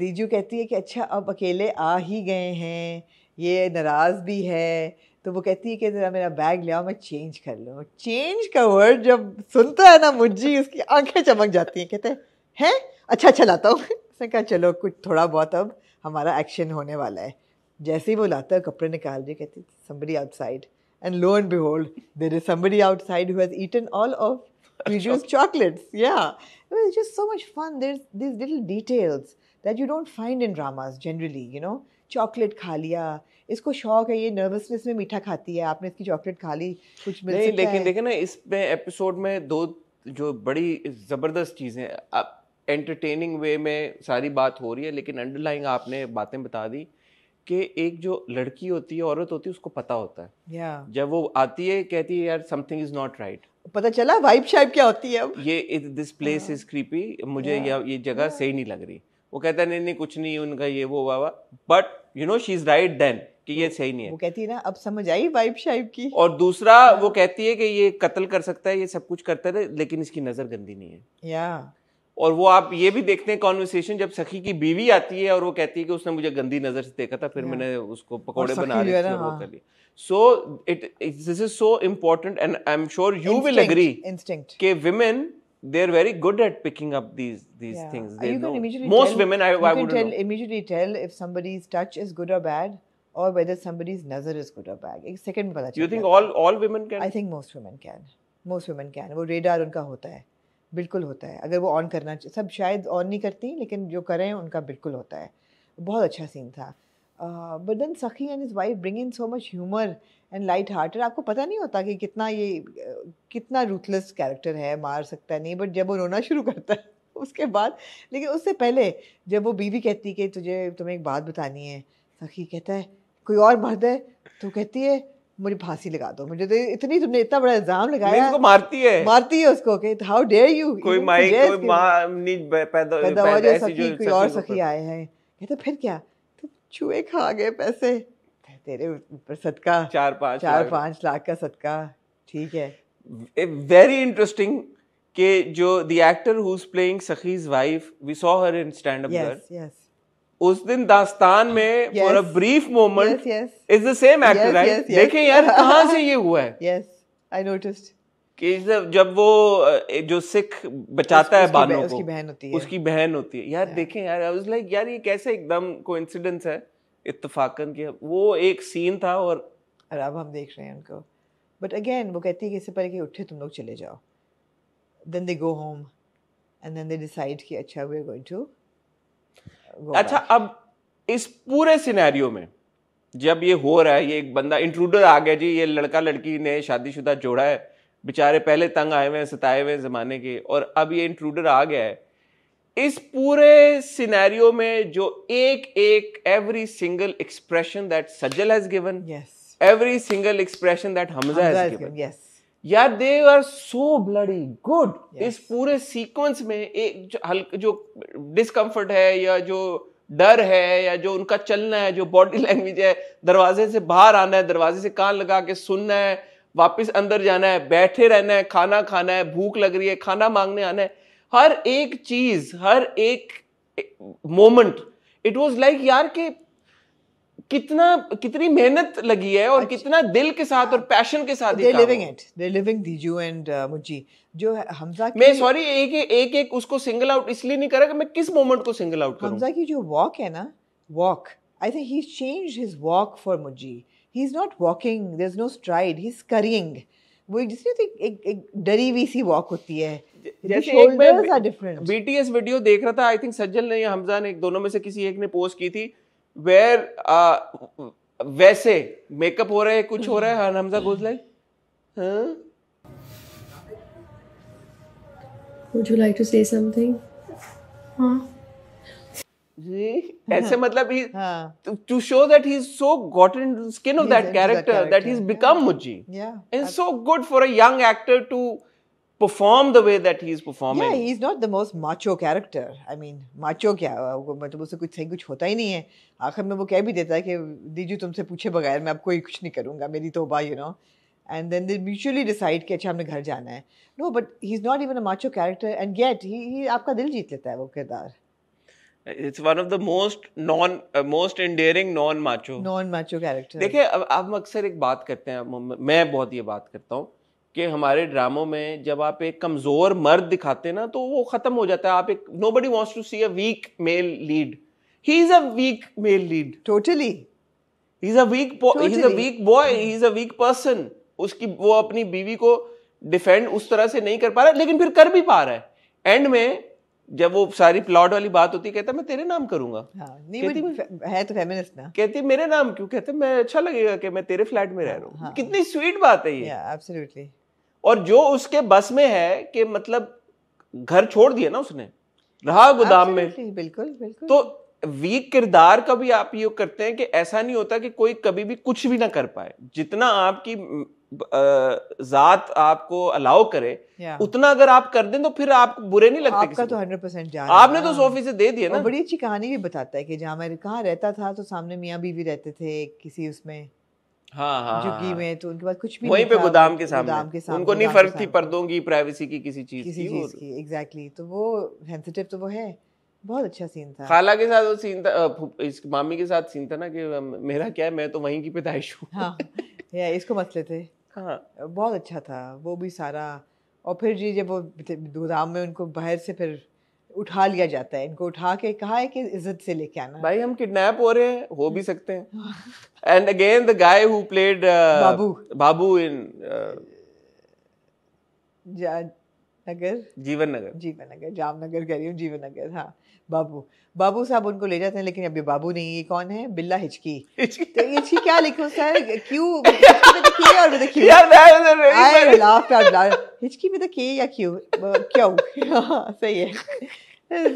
दीजू कहती है कि अच्छा अब अकेले आ ही गए हैं, ये नाराज़ भी है, तो वो कहती है कि ज़रा मेरा बैग ले आओ, मैं चेंज कर लूँ. चेंज का वर्ड जब सुनता है ना मुझे, उसकी आंखें चमक जाती हैं. कहते हैं अच्छा लाता हूँ. उसने कहा चलो कुछ थोड़ा बहुत अब हमारा एक्शन होने वाला है. जैसे ही वो लाता है कपड़े निकाल रही, कहती somebody outside, and lo and behold there is somebody outside who has eaten all of Reduce chocolates. Yeah. It's just so much fun. There's these little details that you don't find in dramas generally, you know. Chocolate खा लिया, इसको शौक है, ये nervousness में मीठा खाती है, आपने इसकी चॉकलेट खा ली, कुछ मिल सकता है। लेकिन देखे ना इसमें एपिसोड में दो जो बड़ी जबरदस्त चीजें, एंटरटेनिंग वे में सारी बात हो रही है, लेकिन अंडरलाइंग आपने बातें बता दी कि एक जो लड़की होती है, औरत होती है, उसको पता होता है। जब वो आती है कहती है यार समथिंग इज नॉट राइट, पता चला वाइब शाइब क्या होती है अब, ये दिस प्लेस इज क्रीपी, मुझे ये जगह सही नहीं लग रही। वो कहता है नहीं कुछ नहीं उनका ये वो वावा, but you know she is right then कि ये सही नहीं है। वो कहती है ना अब समझ आई वाइब शाइब की। और दूसरा वो कहती है कि ये कत्ल कर सकता है, ये सब कुछ करता है, लेकिन इसकी नजर गंदी नहीं है। और वो आप ये भी देखते हैं कॉन्वर्सेशन जब सखी की बीवी आती है और वो कहती है कि उसने मुझे गंदी नजर से देखा था, फिर मैंने उसको पकौड़े बना रहे थे वो कर लिया। So this is so important, and I'm sure you will agree. Instinct. कि women, they're very good at picking up these things. They know. Most women, I would immediately tell if somebody's touch is good or bad, or whether somebody's nazar is good or bad. एक second में पता चलता है। You think all women can? I think most women can. Most women can. वो radar उनका होता है, बिल्कुल होता है। अगर वो ऑन करना, सब शायद ऑन नहीं करती, लेकिन जो करें उनका बिल्कुल होता है। बहुत अच्छा सीन था। But then Sakhi and his wife bring in so much humor and light-hearted. आपको पता नहीं होता कि कितना ruthless character है, मार सकता है नहीं, but जब वो रोना शुरू करता है उसके बाद, लेकिन उससे पहले जब वो बीवी कहती कि तुम्हें एक बात बतानी है, सखी कहता है कोई और मर्द है, तो कहती है मुझे फांसी लगा दो, मुझे तो तुमने इतना बड़ा इल्जाम लगाया, उसको मारती है उसको कि हाउ डेयर यू, कोई माँ नहीं पैदा हुआ जो सखी कोई और सखी आए हैं, कहते फिर क्या, चूहे खा गए पैसे, तेरे ऊपर सदका 4-5 लाख का सदका, ठीक है। वेरी इंटरेस्टिंग कि जो the actor who is playing Sakhi's wife, we saw her in stand up there, उस दिन दास्तान में for a brief moment is the same actor, right? देखें यार कहाँ से ये हुआ है। यस, आई नोटिस्ड कि जब वो जो सिख बचाता है बानो को, उसकी बहन होती है यार। देखें यार, आई वाज लाइक यार ये कैसे एकदम कोइंसिडेंस है, इत्तेफाकन कि वो एक सीन था और अब हम देख रहे हैं उनको। बट अगेन वो कहती है कि इससे पहले कि उठे तुम लोग चले जाओ, then they go home and then they decide कि अच्छा वी आर गोइंग टू अच्छा। अब इस पूरे सिनेरियो में जब ये हो रहा है, ये एक बंदा इंट्रूडर आ गया जी, ये लड़का लड़की ने शादीशुदा जोड़ा है, बेचारे पहले तंग आए हुए हैं, सताए हुए जमाने के, और अब ये इंट्रूडर आ गया है। इस पूरे सिनेरियो में जो एक every single expression that Sajal has given, every single expression that Hamza has given, यार they are so bloody good. इस पूरे सीक्वेंस में एक जो डिस्कम्फर्ट है या जो डर है या जो उनका चलना है, जो बॉडी लैंग्वेज है, दरवाजे से बाहर आना है, दरवाजे से कान लगा के सुनना है, वापस अंदर जाना है, बैठे रहना है, खाना खाना है, भूख लग रही है, खाना मांगने आना है, हर एक चीज, हर एक मोमेंट, इट वाज लाइक यार के कितनी मेहनत लगी है और कितना दिल के साथ और पैशन के साथ they're living Diju and Mujji जो हमजा की, मैं सॉरी एक उसको सिंगल आउट इसलिए नहीं करा कि मैं किस मोमेंट को सिंगल आउट करूं। हमजा की जो वॉक है ना, walk, I think he's changed his walk for Mujji. He's not walking, there's no stride, he's scurrying. वो जिसमें एक डरी हुई सी वॉक होती है, जैसे एक मैं BTS वीडियो देख रहा था, आई थिंक सज्जल ने या हमजा ने, दोनों में से किसी एक ने पोस्ट की थी, वेयर वैसे मेकअप हो रहा है, कुछ हो रहा है, Hamza goes like Would you like to say something? हाँ जी, ऐसे मतलब he to show that he's so gotten into the skin of that character that he's become Mujji. Yeah, and it's so good for a young actor to perform the way that he's performing. Yeah, he's not the most macho character. I mean, macho क्या, मतलब उससे कुछ होता ही नहीं है। आखिर में वो कह भी देता है कि दीजू तुमसे पूछे बगैर मैं अब कोई कुछ नहीं करूँगा, मेरी तौबा, you know. And then they mutually decide कि अच्छा हमने घर जाना है। No, but he's not even a macho character, and yet he आपका दिल जीत लेता है वो किरदार। It's one of the most endearing non-macho character. देखिए, अब हम अक्सर एक बात करते हैं, मैं बहुत ये बात करता हूँ कि हमारे ड्रामों में जब आप एक कमजोर मर्द दिखाते हैं ना, तो वो खत्म हो जाता है। आप एक nobody wants to see a weak male lead. He is a weak male lead. Totally. He's a weak boy. He's a weak person. वो अपनी बीवी को डिफेंड उस तरह से नहीं कर पा रहा, लेकिन फिर कर भी पा रहा है। एंड में जब वो सारी प्लॉट वाली बात होती है, कहता मैं तेरे नाम करूंगा। हाँ, नहीं है तो फेमिनिस्ट ना। कहती मेरे नाम क्यों, कहते मैं अच्छा लगेगा कि मैं तेरे फ्लैट में रह रहा हूँ। हाँ, कितनी स्वीट बात है ये। एब्सोल्युटली। और जो उसके बस में है कि मतलब घर छोड़ दिया ना उसने, रहा गोदाम में। बिल्कुल बिल्कुल। तो वीक किरदार का भी आप ये करते हैं कि ऐसा नहीं होता कि कोई कभी भी कुछ भी ना कर पाए। जितना आपकी जात आपको अलाउ करे उतना अगर आप कर दें तो फिर आपको बुरे नहीं लगते। आपका तो 100% जान है, आपने तो 100% दे दिया ना। और बड़ी अच्छी कहानी भी बताता है कि जहाँ मैं कहाँ रहता था तो सामने मियाँ बीवी रहते थे किसी उसमें, हाँ, झुग्गी में, तो उनके बाद कुछ भी वहीं पे गोदाम के सामने उनको नहीं फर्क थी पर्दों की, प्राइवेसी की, किसी चीज की। एग्जैक्टली। तो वो सेंसिटिव तो वो है। बहुत अच्छा सीन था। खाला के साथ वो सीन था, इस मामी के साथ सीन था ना कि मेरा क्या है, मैं तो वहीं की पैदाइश हूँ। हाँ, इसको मसले थे। हाँ, बहुत अच्छा था वो भी सारा। और फिर जी जब वो गोदाम में उनको बाहर से फिर उठा लिया जाता है, इनको उठा के कहा है कि इज्जत से लेके आना। भाई हम किडनैप हो रहे हैं, हो भी सकते हैं। And again the guy who played Babu in Jeevan Nagar Jamnagar कह रही हूँ, जीवन नगर। हाँ, बाबू साहब उनको ले जाते हैं, लेकिन अब ये बाबू नहीं, ये कौन है? बिल्ला हिचकी। तो हिचकी क्या लिखो सर, क्यों और with Q? I laughed out loud. हिचकी विद के या क्यू? क्यों? सही है,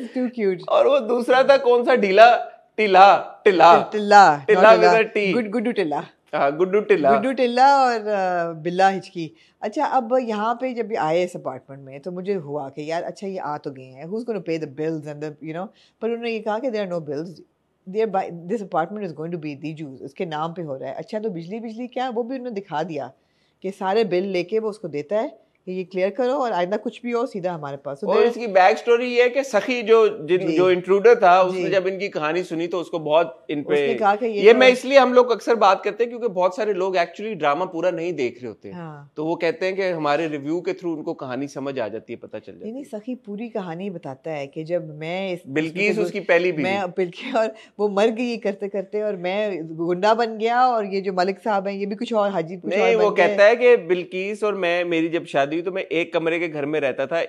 टू क्यूट। और वो दूसरा था कौन सा, टिल्ला गुड्डू टिल्ला। गुड्डू टिल्ला और बिल्ला हिचकी। अच्छा, अब यहाँ पे जब ये आए इस अपार्टमेंट में तो मुझे हुआ कि यार अच्छा ये आ तो गए हैं, who's going to pay the bills and the पर उन्होंने ये कहा कि there are no bills, this apartment is going to be Diju's, इसके नाम पे हो रहा है। अच्छा, तो बिजली क्या, वो भी उन्होंने दिखा दिया कि सारे बिल लेके वो उसको देता है कि ये क्लियर करो और आइंदा कुछ भी हो सीधा हमारे पास। और इसकी बैक स्टोरी ये है कि सखी जो इंट्रूडर था उसने जब इनकी कहानी सुनी तो उसको बहुत इन पे कहा कि ये मैं इसलिए हम लोग अक्सर बात करते हैं क्योंकि बहुत सारे लोग एक्चुअली ड्रामा पूरा नहीं देख रहे होते हैं। हाँ। तो वो कहते हैं कि हमारे रिव्यू के थ्रू उनको कहानी समझ आ जाती है, पता चल जाती है। नहीं, सखी पूरी कहानी बताता है कि जब मैं बिल्किस उसकी पहली बीवी, मैं बिल्किस, और वो मर गई करते करते और मैं गुंडा बन गया, और ये जो मलिक साहब हैं ये भी कुछ और हाजी कुछ नहीं, वो कहता है कि बिल्किस और मैं, मेरी जब शादी हुई तो मैं एक कमरे के घर में रहता था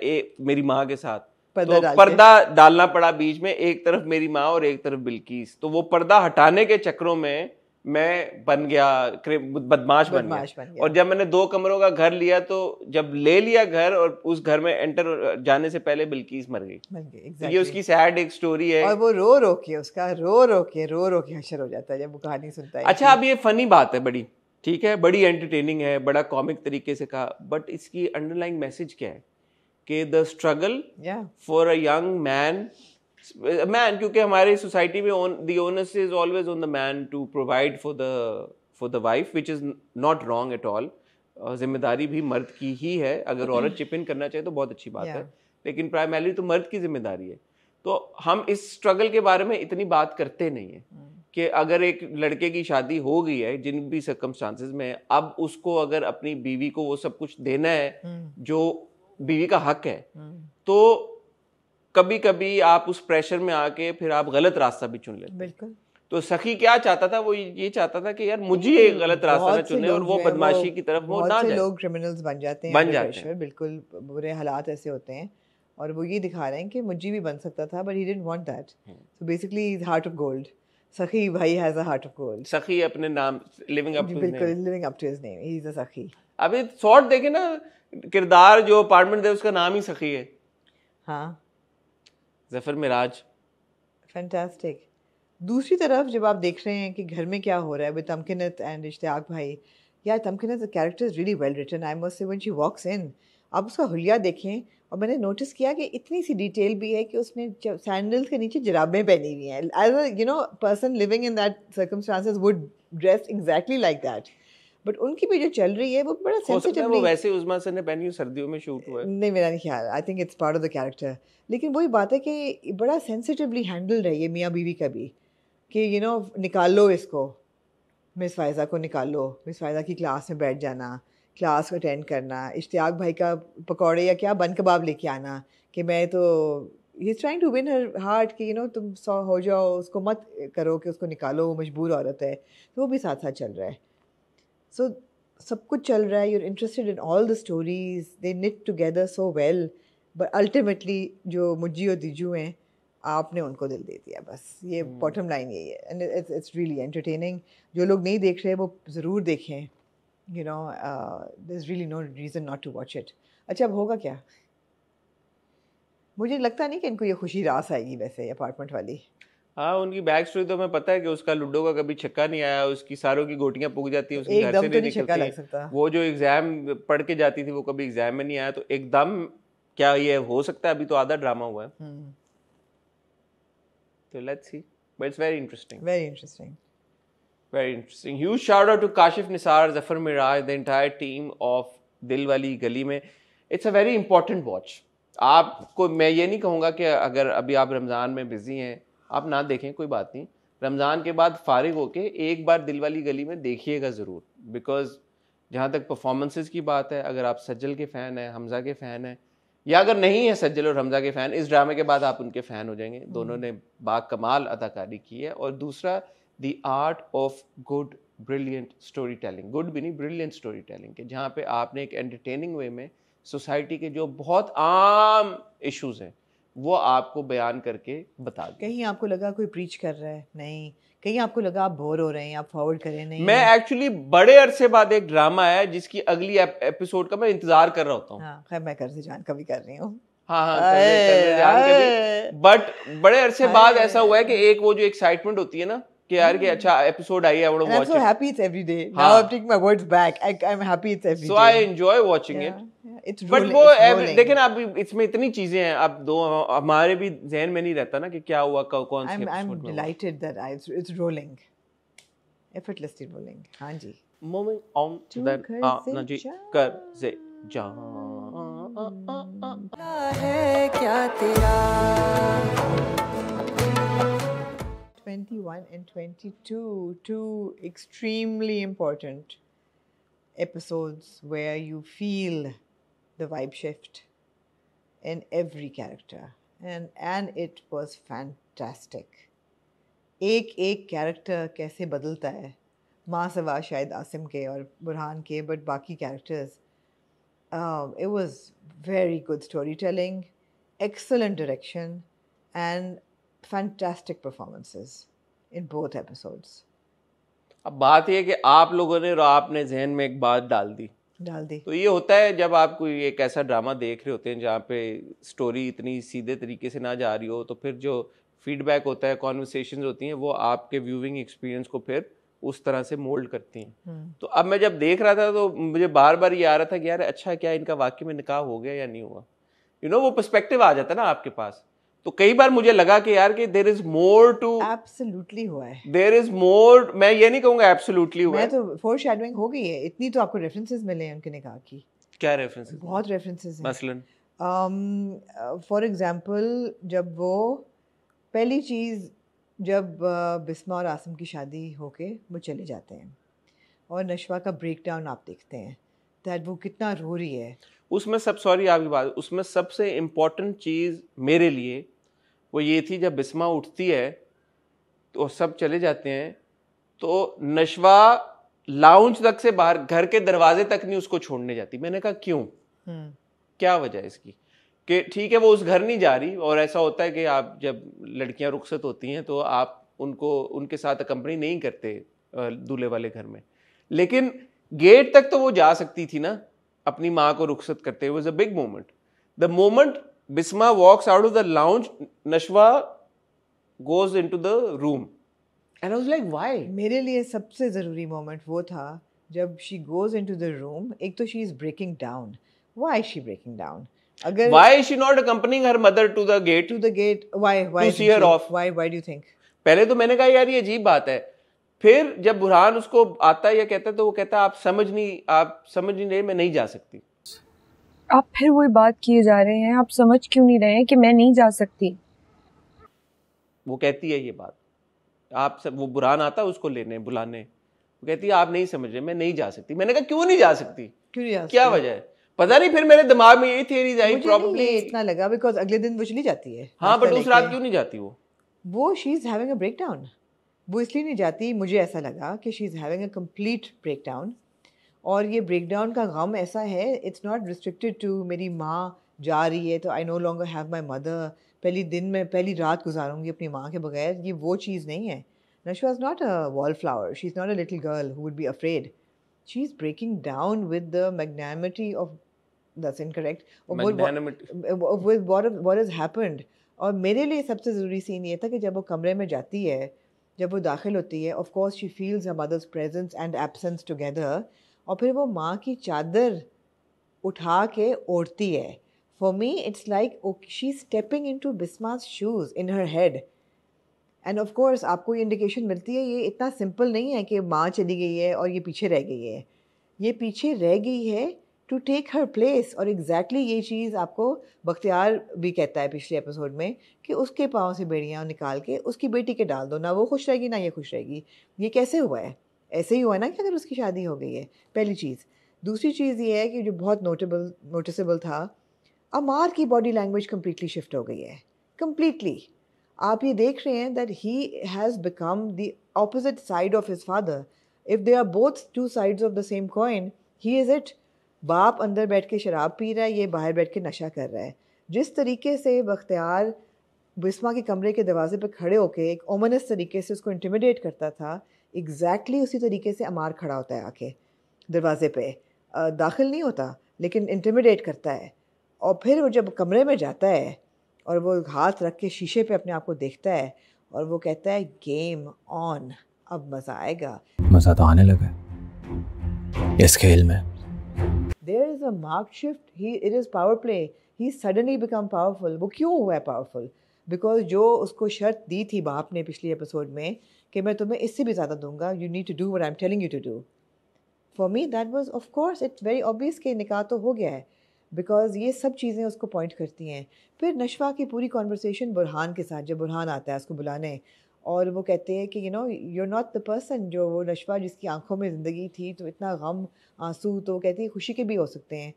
मेरी माँ के साथ, तो पर्दा डालना पड़ा बीच में, एक तरफ मेरी माँ और एक तरफ बिल्किस। तो वो पर्दा हटाने के चक्करों में मैं बन गया बदमाश बन गया। और जब मैंने 2 कमरों का घर लिया तो जब ले लिया घर और उस घर में एंटर जाने से पहले बिल्किस मर गई। exactly. ये उसकी सैड एक स्टोरी है। और वो रो रो के हशर हो जाता है जब वो कहानी सुनता है। अच्छा, अब ये फनी बात है बड़ी, ठीक है, बड़ी एंटरटेनिंग है, बड़ा कॉमिक तरीके से कहा, बट इसकी अंडरलाइंग मैसेज क्या है कि the struggle for a young man, क्योंकि हमारी सोसाइटी में the onus is always on the man to provide for the wife, which is not wrong at all. जिम्मेदारी भी मर्द की ही है, अगर औरत चिप इन करना चाहे तो बहुत अच्छी बात है, लेकिन प्राइमरली तो मर्द की जिम्मेदारी है। तो हम इस स्ट्रगल के बारे में इतनी बात करते नहीं है कि अगर एक लड़के की शादी हो गई है जिन भी सर्कमस्टांसेस में, अब उसको अगर अपनी बीवी को वो सब कुछ देना है जो बीवी का हक है, तो कभी कभी आप उस प्रेशर में आके फिर आप गलत रास्ता भी चुन लेते। बिल्कुल। तो सखी क्या चाहता था, वो ये चाहता था कि यार मुझे एक गलत रास्ता ना चुने और वो बदमाशी की तरफ वो ना जाए। लोग क्रिमिनल्स बन जाते हैं, बिल्कुल बुरे हालात ऐसे होते हैं, और वो ये दिखा रहे हैं कि मुझे भी बन सकता था, but he didn't want that. So basically he is heart of gold. Sakhi भाई has a heart of gold. Sakhi अपने नाम living up to his name, he is a Sakhi. अभी शॉर्ट देखे ना, किरदार जो अपार्टमेंट है उसका नाम ही सखी है। हाँ, जफर मिराज, फैंटास्टिक। दूसरी तरफ जब आप देख रहे हैं कि घर में क्या हो रहा है विद तमकिनत एंड इश्तियाक भाई, यार Tamkinat the character is really well written, I must say. When she walks in, आप उसका हुलिया देखें, और मैंने नोटिस किया कि इतनी सी डिटेल भी है कि उसने सैंडल्स के नीचे जराबें पहनी हुई हैं। As a person living in that circumstances would dress exactly like that, but उनकी भी जो चल रही है वो बड़ा सेंसिटिव। वो वैसे उज़मा सर ने पहनी सर्दियों में शूट हुआ है। नहीं, मेरा नहीं ख्याल, I think it's part of the character. लेकिन वही बात है कि बड़ा सेंसिटिवली हैंडल है ये मियाँ बीवी का भी, कि निकालो इसको, मिस फायज़ा को निकालो, मिस फायज़ा की क्लास में बैठ जाना, क्लास अटेंड करना, इश्तियाक भाई का पकौड़े या क्या बन कबाब लेके आना, कि मैं तो he is trying to win her heart कि तुम सौ हो जाओ, उसको मत करो कि उसको निकालो, वो मजबूर औरत है। तो वो भी साथ साथ चल रहा है। सो सब कुछ चल रहा है, you're interested in all the stories, they knit together so well, but ultimately जो मुज्जी और दिजू हैं आपने उनको दिल दे दिया बस, ये बॉटम लाइन यही है. And it's really entertaining. जो लोग नहीं देख रहे वो ज़रूर देखें. You know there is really no reason not to watch it. अच्छा अब होगा क्या? मुझे लगता नहीं कि इनको ये खुशी रास आएगी वैसे अपार्टमेंट वाली. हाँ, उनकी बैक स्टोरी तो हमें पता है कि उसका लूडो का कभी छक्का नहीं आया, उसकी सारों की गोटियां पुग जाती है, उसके घर से नहीं निकलती. वो जो एग्जाम पढ़ के जाती थी वो कभी एग्जाम में नहीं आया, तो एकदम क्या ये हो सकता है? अभी तो आधा ड्रामा हुआ है. So let's see, but it's very interesting. Very interesting. Very interesting. Huge shout out to Kashif Nisar, Zafar Miraj, the entire team of दिल वाली गली में. It's a very important watch. आपको मैं ये नहीं कहूँगा कि अगर अभी आप रमज़ान में बिजी हैं आप ना देखें, कोई बात नहीं. रमज़ान के बाद फारिग होके एक बार दिल वाली गली में देखिएगा ज़रूर, बिकॉज जहाँ तक परफॉर्मेंसेस की बात है, अगर आप सज्जल के फ़ैन हैं, हमज़ा के फ़ैन हैं, या अगर नहीं है सज्जल और हमज़ा के फ़ैन, इस ड्रामे के बाद आप उनके फ़ैन हो जाएंगे. दोनों ने बाकमाल अदाकारी की है. और दूसरा, the art of good brilliant story telling, good भी नहीं ब्रिलियंट स्टोरी टेलिंग के, जहाँ पे आपने एक एंटरटेनिंग वे में सोसाइटी के जो बहुत आम इश्यूज हैं वो आपको बयान करके बता दें. कहीं आपको लगा कोई प्रीच कर रहा है? नहीं. कहीं आपको लगा आप बोर हो रहे हैं, आप फॉरवर्ड करें? नहीं. मैं एक्चुअली बड़े अरसे बाद एक ड्रामा है जिसकी अगली एपिसोड का मैं इंतजार कर रहा होता हूँ. हाँ, खैर मैं कर्ज़ जान का भी कर रही हूँ. बट बड़े अरसे बाद ऐसा हुआ है कि एक वो जो एक्साइटमेंट होती है ना कि यार कि अच्छा एपिसोड आई है, I want to watch it. I'm so happy it's every day. Now I'm taking my words back. I'm happy it's every day. So I enjoy watching it. It's rolling. But वो लेकिन अब इसमें इतनी चीजें हैं, अब दो हमारे भी ज़हन में नहीं रहता ना कि क्या हुआ, कौन से एपिसोड में. I'm delighted that it's rolling, effortlessly rolling. हाँ जी. Moving on then ना जी कर से जा है क्या तेरा. 21 and 22, two extremely important episodes where you feel the vibe shift in every character, and it was fantastic. एक character कैसे बदलता है, माँ सवा शायद आसिम के और बुरहान के, but बाकी characters, it was very good storytelling, excellent direction, and fantastic performances in both episodes. अब बात ये है कि आप लोगों ने और आपने जहन में एक बात डाल दी. तो ये होता है जब आप कोई एक ऐसा ड्रामा देख रहे होते हैं जहाँ पे स्टोरी इतनी सीधे तरीके से ना जा रही हो, तो फिर जो फीडबैक होता है, कॉन्वर्सेशंस होती हैं, वो आपके व्यूइंग एक्सपीरियंस को फिर उस तरह से मोल्ड करती हैं. तो अब मैं जब देख रहा था तो मुझे बार बार ये आ रहा था कि यार अच्छा क्या इनका वाकई में निकाह हो गया या नहीं हुआ. वो पर्सपेक्टिव आ जाता है ना आपके पास. तो कई बार मुझे लगा कि यार कि there is more to. Absolutely हुआ है. There is more. मैं ये नहीं कहूंगा एब्सोल्युटली हुआ है. मैं तो फोरशैडोइंग हो गई है इतनी, तो आपको रेफरेंसेस मिले हैं उनके निकाह की. क्या रेफरेंसेस? बहुत रेफरेंसेस हैं. मसलन फॉर एग्जांपल जब वो पहली चीज़ जब बिस्मा और आसिम की शादी होके वो चले जाते हैं और नशवा का ब्रेक डाउन आप देखते हैं, दैट वो कितना रो रही है उसमें. सब सॉरी आपकी बात, उसमें सबसे इम्पोर्टेंट चीज़ मेरे लिए वो ये थी, जब बिस्मा उठती है तो सब चले जाते हैं तो नशवा लाउंज तक से बाहर, घर के दरवाजे तक नहीं उसको छोड़ने जाती. मैंने कहा क्यों, क्या वजह है इसकी? कि ठीक है वो उस घर नहीं जा रही, और ऐसा होता है कि आप जब लड़कियां रुखसत होती हैं तो आप उनको उनके साथ अकम्पनी नहीं करते दूल्हे वाले घर में, लेकिन गेट तक तो वो जा सकती थी ना अपनी माँ को रुखसत करते. Was a big moment. The moment Bisma walks out of the lounge, Nashwa goes into the room and I was like why. मेरे लिए सबसे ज़रूरी मोमेंट वो था जब she goes into the room. एक तो she is breaking down. Why is she breaking down? अगर why is she not accompanying her mother to the gate why to see her off? why do you think? पहले तो मैंने कहा यार ये अजीब बात है. फिर जब बुरहान उसको आता है या कहता है तो वो कहता है आप समझ नहीं रहे, मैं नहीं जा सकती. आप फिर वही बात किए जा रहे हैं. आप समझ क्यों नहीं रहे हैं कि मैं नहीं जा सकती? वो कहती है ये बात. आप सब, वो बुरहान आता है उसको बुलाने, वो कहती है आप नहीं समझ रहे, मैं नहीं जा सकती. मैंने कहा क्यों नहीं जा सकती, क्या वजह है? पता नहीं. फिर मेरे दिमाग में यही थ्योरीज आई, प्रॉब्ली इतना लगा बिकॉज अगले दिन वो चली जाती है. हाँ, बट उस रात क्यों नहीं जाती वो she is having a breakdown. वो इसलिए नहीं जाती, मुझे ऐसा लगा कि she is having a complete breakdown. और ये ब्रेकडाउन का गम ऐसा है, इट्स नॉट रिस्ट्रिक्टेड टू मेरी माँ जा रही है तो I know longer have my mother, पहली रात गुजारूंगी अपनी माँ के बगैर, ये वो चीज़ नहीं है. Nashwa is not a wallflower. She's not a little girl who would be afraid. She's breaking down with the magnanimity of, that's incorrect, with what has happened. और मेरे लिए सबसे ज़रूरी सीन ये था कि जब वो कमरे में जाती है, जब वो दाखिल होती है, of course she feels her mother's presence and absence together, और फिर वो माँ की चादर उठा के ओढ़ती है. For me, it's like she's stepping into Bisma's shoes in her head. End of course आपको ये इंडिकेशन मिलती है ये इतना सिंपल नहीं है कि माँ चली गई है और ये पीछे रह गई है. ये पीछे रह गई है टू टेक हर प्लेस. और एग्जैक्टली ये चीज़ आपको बख्तियार भी कहता है पिछले एपिसोड में कि उसके पाँव से बेड़ियाँ निकाल के उसकी बेटी के डाल दो, ना वो खुश रहेगी ना ये खुश रहेगी. ये कैसे हुआ है? ऐसे ही हुआ है ना कि अगर उसकी शादी हो गई है. पहली चीज़. दूसरी चीज़ ये है कि जो बहुत नोटिसेबल था, अमार की बॉडी लैंग्वेज कम्प्लीटली शिफ्ट हो गई है. कम्प्लीटली. आप ये देख रहे हैं that he has become the opposite side of his father. If they are both two sides of the same coin, he is it. बाप अंदर बैठ के शराब पी रहा है, ये बाहर बैठ के नशा कर रहा है. जिस तरीके से बख्तियार बिस्मा के कमरे के दरवाजे पे खड़े होके एक ओमनस तरीके से उसको इंटिमिडेट करता था, एग्जैक्टली उसी तरीके से अमार खड़ा होता है आके दरवाजे पे. दाखिल नहीं होता लेकिन इंटिमिडेट करता है. और फिर वो जब कमरे में जाता है और वो हाथ रख के शीशे पे अपने आप को देखता है और वो कहता है गेम ऑन, अब मज़ा आएगा. मज़ा तो आने लगा इस खेल में. There is a marked shift. It is power play. He suddenly become powerful. वो क्यों हुआ है powerful? Because जो उसको शर्त दी थी बाप ने पिछले एपिसोड में कि मैं तुम्हें इससे भी ज़्यादा दूंगा, you need to do what I'm telling you to do. For me that was of course it's very obvious कि निकाह तो हो गया है. बिकॉज ये सब चीज़ें उसको पॉइंट करती हैं. फिर नशवा की पूरी कॉन्वर्सेशन बुरहान के साथ, जब बुरहान आता है उसको बुलाने और वो कहते हैं कि you're not the person, जो वो नशवा जिसकी आंखों में ज़िंदगी थी, तो इतना गम आंसू, तो वो कहती है खुशी के भी हो सकते हैं.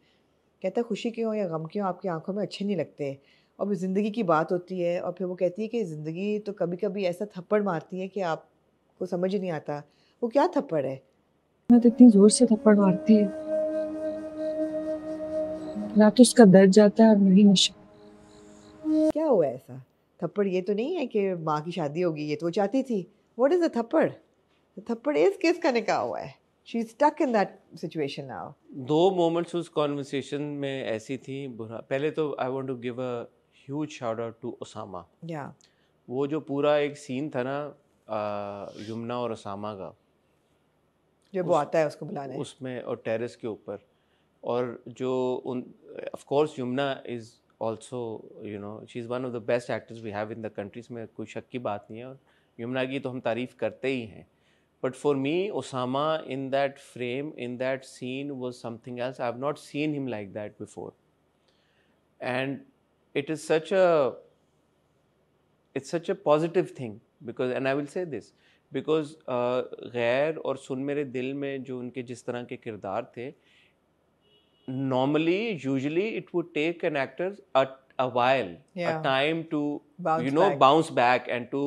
कहता है खुशी के हो या गम के हो, आपकी आंखों में अच्छे नहीं लगते. और फिर ज़िंदगी की बात होती है और फिर वो कहती है कि ज़िंदगी तो कभी कभी ऐसा थप्पड़ मारती है कि आपको समझ ही नहीं आता. वो क्या थप्पड़ है? मैं तो इतनी ज़ोर से थप्पड़ मारती है, ना तो उसका दर्द जाता है और नहीं नशा. क्या हुआ ऐसा? थप्पड़ ये तो नहीं है कि माँ की शादी होगी, ये तो वो चाहती थी. व्हाट इज द थप्पड़? द थप्पड़ इज किसका निकाह हुआ है? She is stuck in that situation now. Two moments उस कॉन्वर्सेशन में ऐसी थी. पहले तो I want to give a huge shout out to Osama. या वो जो पूरा एक सीन था ना यमुना और ओसामा का, जब वो आता है उसको बुलाने उसमें और टेरेस के ऊपर, और जो of course Yamuna is also she is one of the best actors we have in the country, इसमें कोई शक की बात नहीं है, और यमुना की तो हम तारीफ़ करते ही हैं. But for me Osama in that frame, in that scene was something else. I have not seen him like that before, and it is such a positive thing because, and I will say this because गैर और सुन मेरे दिल में जो उनके जिस तरह के किरदार थे, normally usually it would take an actor a while, a time to bounce back and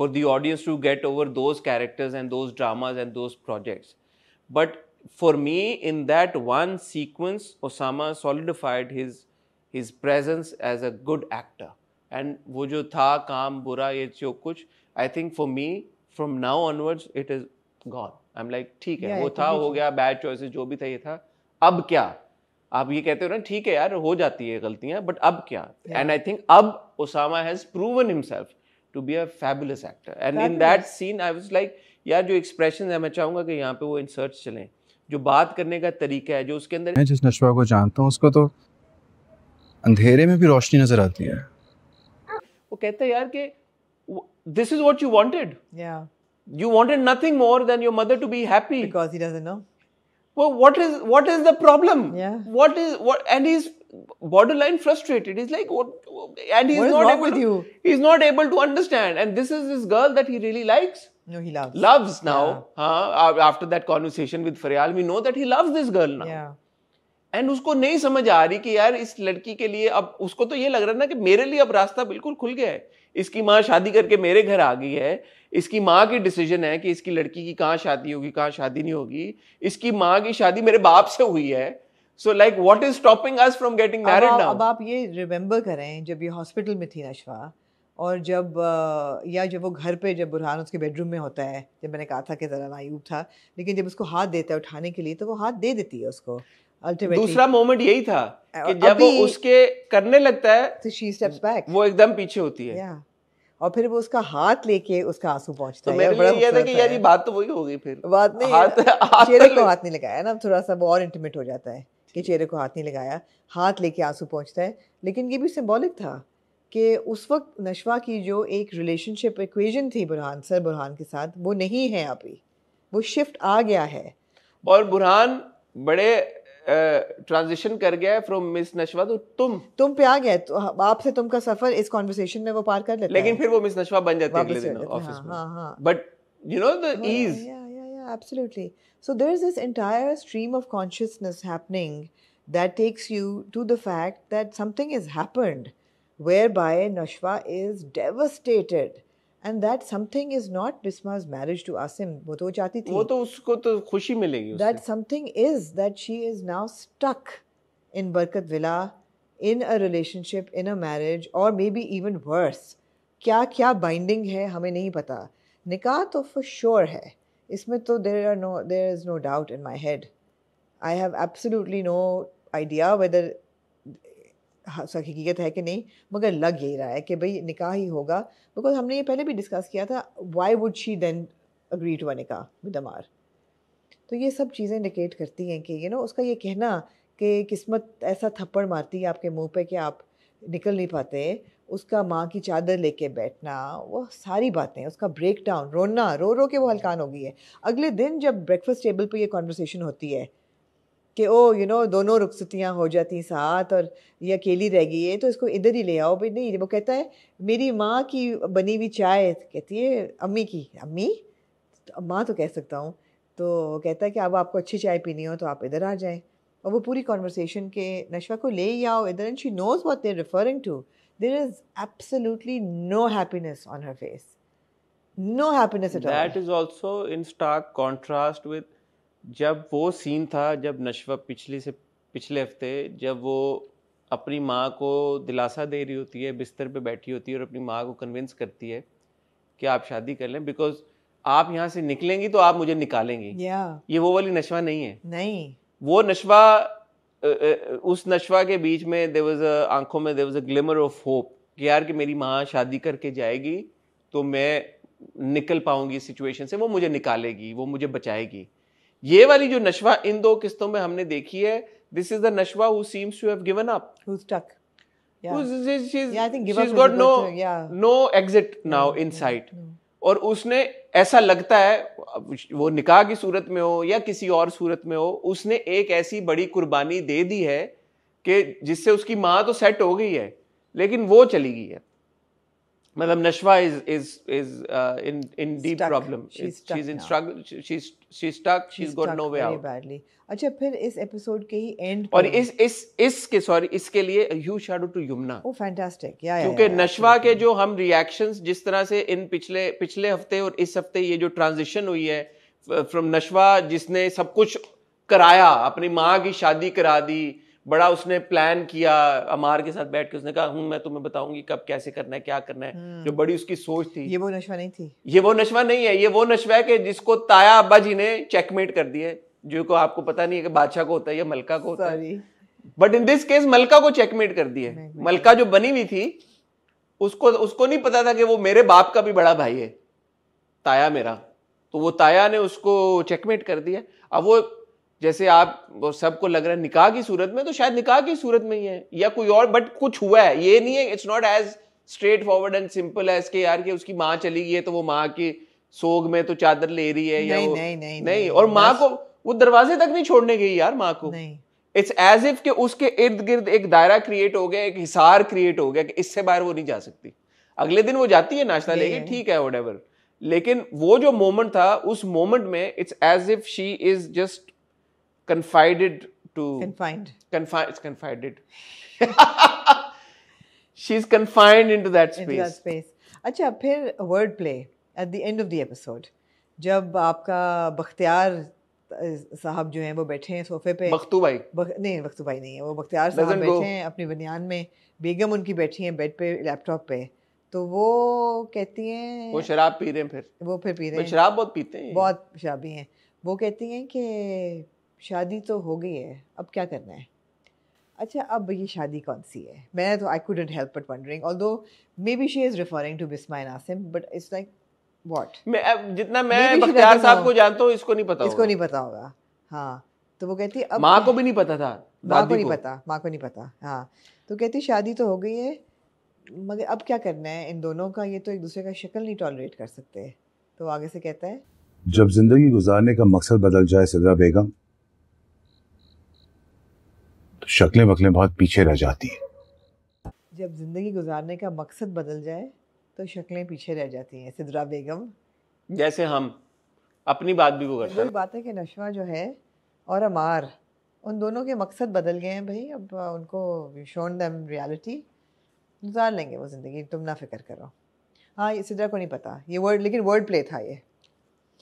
for the audience to get over those characters and those dramas and those projects. But for me in that one sequence, Osama solidified his presence as a good actor, and वो जो था काम बुरा ये जो कुछ, I think for me from now onwards it is gone. I'm like ठीक है, वो था हो गया, bad choices जो भी था ये था, अब क्या? आप ये कहते हो ना ठीक है यार हो जाती है गलतियां, but अब क्या? And I think अब Osama has proven himself to be a fabulous actor, and in that scene I was like यार जो expressions है मैं चाहूँगा कि यहाँ पे वो inserts चलें, जो बात करने का तरीका है, जो उसके अंदर. मैं जिस नशवा को जानता हूँ उसको तो अंधेरे में भी रोशनी नजर आती है. वो कहता है यार कि this is what you wanted. Yeah. You wanted nothing more than your mother to be happy. Because he doesn't know. Well, what is the problem? Yeah. And he's borderline frustrated. He's like, and he's what is not wrong able with you? He's not able to understand. And this is this girl that he really likes. No, he loves. Loves now. Yeah. After that conversation with Faryal, we know that he loves this girl now. Yeah. And उसको नहीं समझ आ रही कि यार इस लड़की के लिए, अब उसको तो ये लग रहा है ना कि मेरे लिए अब रास्ता बिल्कुल खुल गया है, इसकी माँ शादी करके मेरे घर आ गई है, इसकी माँ की डिसीजन है कि इसकी लड़की की कहाँ शादी होगी कहाँ शादी नहीं होगी, इसकी माँ की शादी मेरे बाप से हुई है, so like what is stopping us from getting married now. अब आप ये रिमेंबर करें जब ये हॉस्पिटल में थी नशवा, और जब वो घर पे जब बुरहान उसके बेडरूम में होता है, जब मैंने कहा था कि ज़रा नायूब था, लेकिन जब उसको हाथ देता है उठाने के लिए तो वो हाथ दे देती है उसको अल्टीमेटली। दूसरा मोमेंट यही था कि जब वो उसके करने लगता है तो शी स्टेप्स बैक, वो एकदम पीछे होती है, और फिर वो उसका हाथ लेके उसका आंसू पहुंचता तो है। मेरे लिए ये था कि यार ये बात तो वही हो गई, फिर बात नहीं, चेहरे को हाथ नहीं लगाया ना, थोड़ा सा वो और इंटीमेट हो जाता है कि चेहरे को हाथ नहीं लगाया, हाथ लेके आंसू पहुंचता है। लेकिन ये भी सिंबॉलिक था कि उस वक्त नशवा की जो एक रिलेशनशिप इक्वेशन थी बुरहान के साथ, वो नहीं है अभी, वो शिफ्ट आ गया है। और बुरहान बड़े ट्रांजिशन कर गया है फ्रॉम मिस नशवा तो तुम पे आ गया, तो आपसे तुम का सफर इस कॉन्वर्सेशन में वो पार कर लेता लेकिन है। फिर वो मिस नशवा बन जाती है अगले दिन ऑफिस में, but you know the ease, absolutely. So there is this entire stream of consciousness happening that takes you to the fact that something has happened whereby Nashwa is devastated, and that something is not Bisma's marriage to Asim. वो तो चाहती थी, वो तो उसको तो खुशी मिलेगी उससे. That something is that she is now stuck in Barkat Villa, in a relationship, in a marriage, or maybe even worse. क्या क्या binding है हमें नहीं पता. निकाह तो for sure है. इसमें तो there is no doubt in my head. I have absolutely no idea whether हकीकत है कि नहीं, मगर लग यही रहा है कि भाई निकाह ही होगा, बिकॉज हमने ये पहले भी डिस्कस किया था, why would she then agree to a निकाह विद अमार। तो ये सब चीज़ें इंडिकेट करती हैं कि उसका ये कहना कि किस्मत ऐसा थप्पड़ मारती है आपके मुंह पे कि आप निकल नहीं पाते, उसका माँ की चादर लेके बैठना, वो सारी बातें, उसका ब्रेक डाउन, रोना, रो रो के वो हलकान हो गई है। अगले दिन जब ब्रेकफास्ट टेबल पे ये कॉन्वर्सेशन होती है कि दोनों रुखसतियाँ हो जाती साथ और ये अकेली रह गई है, तो इसको इधर ही ले आओ। भाई नहीं, वो कहता है मेरी माँ की बनी हुई चाय, कहती है अम्मी की, अम्मी तो माँ तो कह सकता हूँ, तो कहता है कि अब आपको अच्छी चाय पीनी हो तो आप इधर आ जाएं, और वो पूरी कॉन्वर्सेशन के नशवा को ले ही आओ इधर, and she knows what they are referring to. There is absolutely no happiness on her face, no happiness at all. That is also in stark contrast with जब वो सीन था, जब नशवा पिछले हफ्ते जब वो अपनी माँ को दिलासा दे रही होती है, बिस्तर पे बैठी होती है और अपनी माँ को कन्विंस करती है कि आप शादी कर लें, बिकॉज आप यहाँ से निकलेंगी तो आप मुझे निकालेंगी। ये वो वाली नशवा नहीं है। नहीं, वो नशवा, उस नशवा के बीच में देयर वाज अ, आंखों में there was a glimmer of hope कि यार कि मेरी माँ शादी करके जाएगी तो मैं निकल पाऊंगी इस सिचुएशन से, वो मुझे निकालेगी, वो मुझे बचाएगी। ये वाली जो नशवा इन दो किस्तों में हमने देखी है, this is the Nashwa who seems to have given up, who's stuck, I think she's got no exit now in sight. और उसने, ऐसा लगता है वो निकाह की सूरत में हो या किसी और सूरत में हो, उसने एक ऐसी बड़ी कुर्बानी दे दी है कि जिससे उसकी माँ तो सेट हो गई है लेकिन वो चली गई है। मतलब नशवा is in deep problem. She's in struggle. She's stuck. She's got no way out. Badly. अच्छा, फिर इस एपिसोड के ही एंड और इसके लिए huge shout out to Yumna. Oh, fantastic. क्योंकि नशवा के जो हम रिएक्शंस जिस तरह से इन पिछले हफ्ते और इस हफ्ते ये जो ट्रांजिशन हुई है फ्रॉम नशवा जिसने सब कुछ कराया, अपनी माँ की शादी करा दी, बड़ा उसने प्लान किया, अमार के साथ बैठ के उसने कहा मैं तुम्हें बताऊंगी कब कैसे करना है, क्या करना है, जो बड़ी उसकी सोच थी। ये वो नशवा नहीं थी, ये वो नशवा नहीं है। ये वो नशवा है कि जिसको ताया अब्बा जी ने चेकमेट कर दिया, जो को आपको पता नहीं है कि बादशाह को होता है या मलका को होता है, बट इन दिस केस मलका को चेकमेट कर दिया। मलका जो बनी हुई थी उसको नहीं पता था कि वो मेरे बाप का भी बड़ा भाई है, ताया मेरा, तो वो ताया ने उसको चेकमेट कर दिया। अब वो जैसे आप सबको लग रहा है निकाह की सूरत में, तो शायद निकाह की सूरत में ही है या कोई और, बट कुछ हुआ है। ये नहीं है, it's not as straightforward and simple as के यार कि उसकी माँ चली गई है तो वो माँ की सोग में तो चादर ले रही है, या वो नहीं, और माँ को वो दरवाजे तक नहीं छोड़ने गई यार माँ को। इट्स एज इफ कि उसके इर्द गिर्द एक दायरा क्रिएट हो गया, एक हिसार क्रिएट हो गया कि इससे बाहर वो नहीं जा सकती। अगले दिन वो जाती है नाश्ता लेके, ठीक है व्हाटएवर, लेकिन वो जो मोमेंट था, उस मोमेंट में it's as if she is just confided to confined. It's confined. She's confined into that space. अच्छा, फिर word play at the end of the episode. जब आपका बख्तियार साहब जो हैं वो बैठे हैं सोफे पे, बख्तू भाई नहीं बख्तू भाई नहीं है वो, बख्तियार साहब बैठे हैं अपनी बनियान में, बेगम उनकी बैठी हैं बेड पे लैपटॉप पे, तो वो कहती हैं, वो शराब पी रहे हैं, फिर पी रहे हैं, शराब बहुत पीते हैं, बहुत शराबी हैं, वो कहती हैं कि शादी तो हो गई है, अब क्या करना है। अच्छा, अब ये शादी कौन सी है? मैं तो I couldn't help but wondering, although maybe she is referring to Bisma and Asim, but it's like what, जितना मैं बख्तियार साहब को जानता हूँ इसको नहीं पता होगा। हाँ, तो वो कहती अब माँ को भी नहीं पता था, माँ को नहीं पता। हाँ, तो कहती शादी तो हो गई है, मगर अब क्या करना है इन दोनों का, ये तो एक दूसरे का शक्ल नहीं टॉलरेट कर सकते। तो आगे से कहता है, जब जिंदगी गुजारने का मकसद बदल जाए सिद्रा बेगम, तो शक्लें वकलें बहुत पीछे रह जाती है। जब जिंदगी गुजारने का मकसद बदल जाए तो शक्लें पीछे रह जाती हैं सिद्रा बेगम। जैसे हम अपनी बात भी वो करते हैं। वही बात है कि नशवा जो है और अमार, उन दोनों के मकसद बदल गए हैं भाई। अब उनको शोन देम रियलिटी, गुजार लेंगे वो ज़िंदगी, तुम ना फिक्र करो। हाँ, ये सिद्रा को नहीं पता ये वर्ड, लेकिन वर्ड प्ले था ये।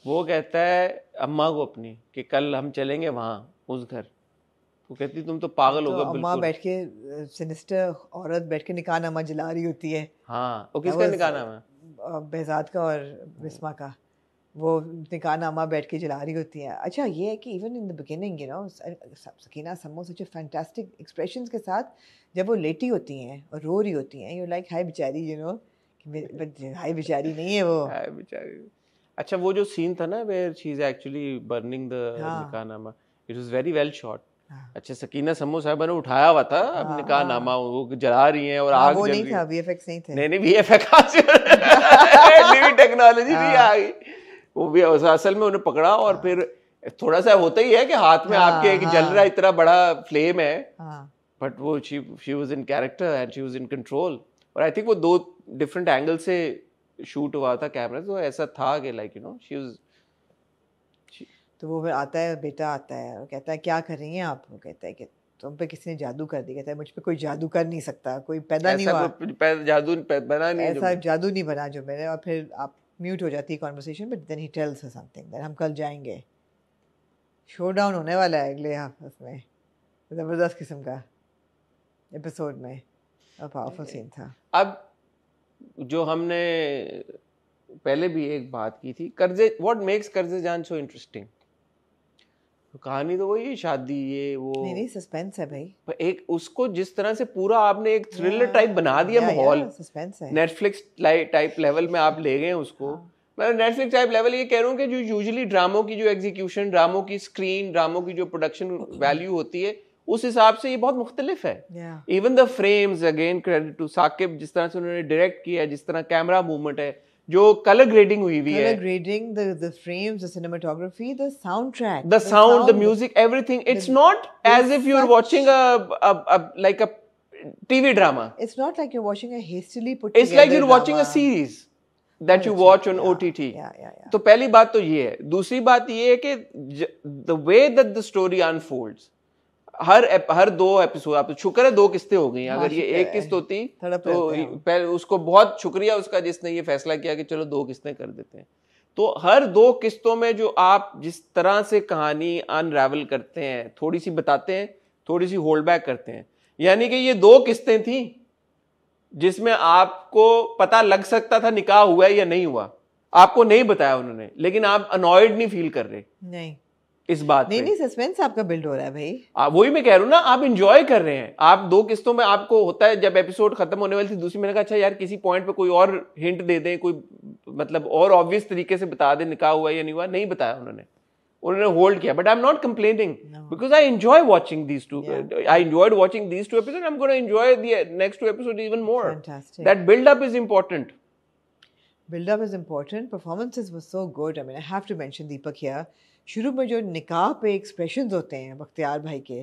वो कहता है अम्मा को अपनी कि कल हम चलेंगे वहाँ उस घर, वो कहती तुम तो पागल हो गए बिल्कुल। अम्मा बैठ के, सिनिस्टर औरत बैठ के निकाहनामा जला रही होती है। हाँ, वो किसका निकाहनामा? बेहजाद का और बिस्मा का। वो निकाहनामा बैठ के जला रही होती है। अच्छा, ये है कि even in the beginning, you know, Sakina समो सच ए फैंटास्टिक एक्सप्रेशंस के साथ जब वो लेटी होती हैं और रो रही होती हैं, यू लाइक हाय बेचारी, यू नो, हाय बेचारी नहीं है वो, हाय बेचारी। अच्छा, वो जो सीन था ना where she is actually burning the nikahnama, it was very well shot. अच्छा, सकीना समो साहब ने उठाया हुआ था अब निकाहनामा, वो जला रही हैं और आग जल रही है। वो नहीं था, वीएफएक्स नहीं थे। नहीं वीएफएक्स नई टेक्नोलॉजी नहीं आ गई। वो भी असल में उन्हें पकड़ा और फिर थोड़ा सा होता ही है कि हाथ में आपके एक जल रहा इतना बड़ा फ्लेम है, बट वो she was in character and she was in control. और आई थिंक वो 2 डिफरेंट एंगल से शूट हुआ था कैमरा, तो ऐसा था कि like you know she was. तो वो फिर आता है, बेटा आता है और कहता है क्या कर रही हैं आप? वो कहता है कि तुम पे किसी ने जादू कर दिया। कहता है मुझ पे कोई जादू कर नहीं सकता, कोई पैदा नहीं हुआ, जादू बना नहीं, ऐसा जादू नहीं बना जो मेरे। और फिर आप म्यूट हो जाती है conversation, but then he tells her something that हम कल जाएंगे। शो डाउन होने वाला है अगले उसमें, ज़बरदस्त किस्म का एपिसोड में, पावरफुल सीन था। अब जो हमने पहले भी एक बात की थी, कर्जे, व्हाट मेक्स कर्जे जान सो इंटरेस्टिंग, तो कहानी तो वही शादी, ये वो नहीं सस्पेंस है भाई। एक उसको जिस तरह से पूरा आपने एक थ्रिलर टाइप बना दिया माहौल, सस्पेंस है, नेटफ्लिक्स टाइप लेवल में आप ले गए उसको। मैं नेटफ्लिक्स टाइप लेवल ये कह रहा हूँ कि जो यूजुअली ड्रामों की जो एग्जीक्यूशन, ड्रामों की स्क्रीन, ड्रामों की जो प्रोडक्शन वैल्यू होती है, उस हिसाब से ये बहुत मुख्तलिफ है। Even the frames, again credit to Saqib, जिस तरह से उन्होंने डायरेक्ट किया है, जिस तरह कैमरा मूवमेंट है, जो कलर ग्रेडिंग हुई हुई है, colour grading, the frames, the cinematography, the soundtrack, the sound, the music, everything. It's not as if you're watching a like a TV drama. It's not like you're watching a hastily put together. It's like you're watching a series that you watch on OTT. तो पहली बात तो ये है। दूसरी बात ये है कि the way that the story unfolds, her 2 episode, आप तो शुक्र है 2 किस्तें हो गई। अगर ये एक किस्त होती तो पहले उसको बहुत शुक्रिया उसका जिसने ये फैसला किया कि चलो 2 किस्तें कर देते हैं। तो हर 2 किस्तों में जो आप जिस तरह से कहानी अनरावल करते हैं, थोड़ी सी बताते हैं, थोड़ी सी होल्ड बैक करते हैं, यानी कि ये 2 किस्तें थी जिसमें आपको पता लग सकता था निकाह हुआ है या नहीं हुआ, आपको नहीं बताया उन्होंने, लेकिन आप अनॉयड नहीं फील कर रहे नहीं इस बात नहीं सस्पेंस आपका बिल्ड हो रहा है भाई। वही मैं कह रहा हूँ ना, आप एंजॉय कर रहे हैं। आप 2 किस्तों में आपको होता है, जब एपिसोड खत्म होने वाली थी दूसरी, मैंने कहा अच्छा यार किसी पॉइंट पे कोई और हिंट दे दें, कोई मतलब और ऑब्वियस तरीके से बता दें निकाह हुआ या नहीं हुआ। नहीं बताया उन्होंने होल्ड किया। But I am not complaining because I enjoy watching these 2, I enjoyed watching these 2 episode, I am gonna enjoy the next 2 episode even more. That build up is important. Build-up is important. Performances were so good. I mean, I have to mention Deepak here. शुरू में जो निकाह पे expressions होते हैं बख्तियार भाई के,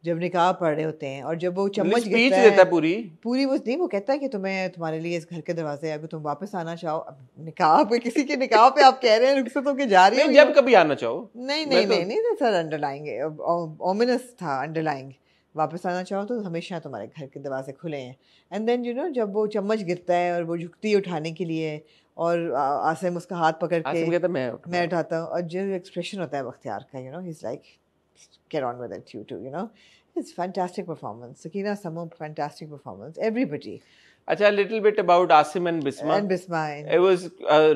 जब निकाह पढ़ रहे होते हैं और जब वो चम्मच स्पीच गिरता देता है पूरी वो नहीं, वो कहता है कि तुम्हारे लिए इस घर के दरवाजे, अगर तुम वापस आना चाहो, अब निकाह पे, किसी के निकाह पे आप कह रहे हैं रुखसत होके जा रही हो, जब कभी आना चाहो। नहीं सर, अंडरलाइंग ओमिनस था, अंडरलाइंग वापस आना चाहो तो हमेशा तुम्हारे घर के दरवाजे खुले हैं। एंड देन यू नो जब वो चम्मच गिरता है और वो झुकती है उठाने के लिए और आसिम उसका हाथ पकड़ के मैं उठाता हूँ, और जो एक्सप्रेशन होता है बख्तियार का, you know he is like get on with it, you too, you know. It's fantastic performance. Sakina Samo, fantastic performance. Everybody. अच्छा, a little bit about Asim and Bisma. It was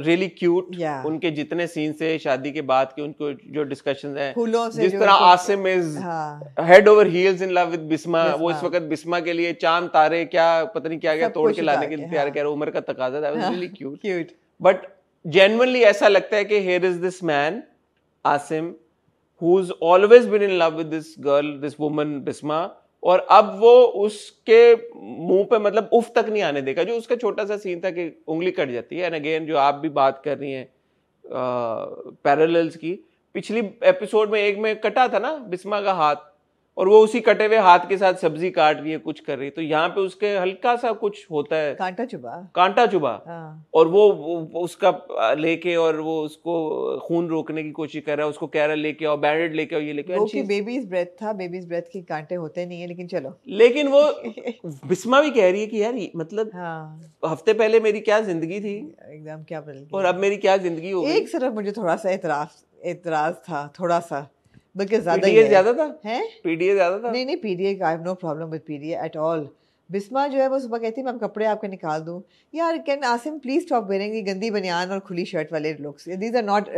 really cute. Yeah. उनके जितने scenes थे शादी के बाद के, उनको जो डिस्कशंस हैं, फूलों से जिस तरह Asim is head over heels in love with Bisma, वो इस वक्त बिस्मा के लिए चांद तारे क्या पता नहीं क्या तोड़ के लाने के लिए तैयार कह रहा, उम्र का तकाजा था। It was really cute. But genuinely ऐसा लगता है कि here is this man, Asim, who's always been in love with this girl, this woman Bisma, और अब वो उसके मुंह पे मतलब उफ तक नहीं आने देगा। जो उसका छोटा सा सीन था कि उंगली कट जाती है, एंड अगेन जो आप भी बात कर रही हैं पैरेलल्स की, पिछली एपिसोड में एक में कटा था ना बिस्मा का हाथ, और वो उसी कटे हुए हाथ के साथ सब्जी काट रही है, कुछ कर रही है, तो यहाँ पे उसके हल्का सा कुछ होता है, कांटा चुबा और वो उसका लेके और वो उसको खून रोकने की कोशिश कर रहा है, उसको कह रहा है लेके आओ, बैंडेड लेके आओ, ये लेके आओ। बेबीज ब्रेथ था, बेबीज ब्रेथ के कांटे होते नहीं है, लेकिन चलो। लेकिन वो बिस्मा भी कह रही है कि यार मतलब हफ्ते पहले मेरी क्या जिंदगी थी, एकदम क्या बदल गई, और अब मेरी क्या जिंदगी हो गई। एक सिर्फ मुझे थोड़ा सा एतराज था, थोड़ा सा, बल्कि ज्यादा था, पीडीए ज्यादा था। नहीं PDA, I have no problem with PDA at all. Bisma जो है वो सुबह कहती है मैं कपड़े आपके निकाल दूं, यार can Asim please stop wearing गंदी बनियान और खुली शर्ट वाले looks, these are not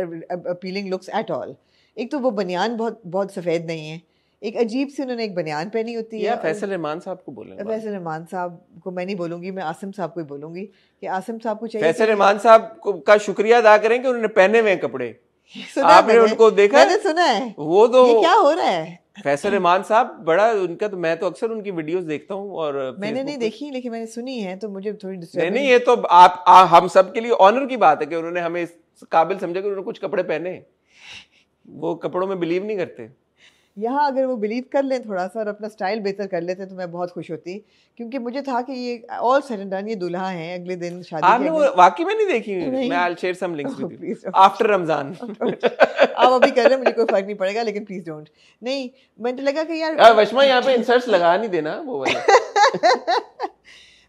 appealing looks at all. एक तो वो बनियान बहुत सफ़ेद नहीं है, एक अजीब सी उन्होंने एक बनियान पहनी होती है। फैसल रहमान साहब को बोलेंगे, फैसल रहमान साहब को मैं नहीं बोलूंगी, मैं आसिम साहब को ही बोलूंगी कि आसिम साहब को चाहिए। फैसल रहमान साहब का शुक्रिया अदा करें कि उन्होंने पहने हुए कपड़े, आपने उनको देखा, मैंने सुना है वो तो ये क्या हो रहा है। फैसल रहमान साहब बड़ा उनका, तो मैं तो अक्सर उनकी वीडियोस देखता हूँ, और मैंने नहीं देखी लेकिन मैंने सुनी है, तो मुझे थोड़ी डिस्टर्ब नहीं, ये तो आप हम सब के लिए ऑनर की बात है कि उन्होंने हमें इस काबिल समझा कि उन्होंने कुछ कपड़े पहने, वो कपड़ों में बिलीव नहीं करते। यहाँ अगर वो बिलीव कर लें थोड़ा सा और अपना स्टाइल बेहतर कर लेते तो मैं बहुत खुश होती, क्योंकि मुझे था कि ये ऑल सेड एंड डन, ये दूल्हा हैं, अगले दिन शादी। आपने वो वाकई में नहीं देखी? मैं I will share some links with you after Ramzan. आप अभी कर रहे हैं, मुझे कोई फर्क नहीं पड़ेगा, लेकिन प्लीज डोंट। नहीं, मुझे लगा कि यार वशमा यहाँ पे इंसर्ट्स लगा नहीं देना वो वाले।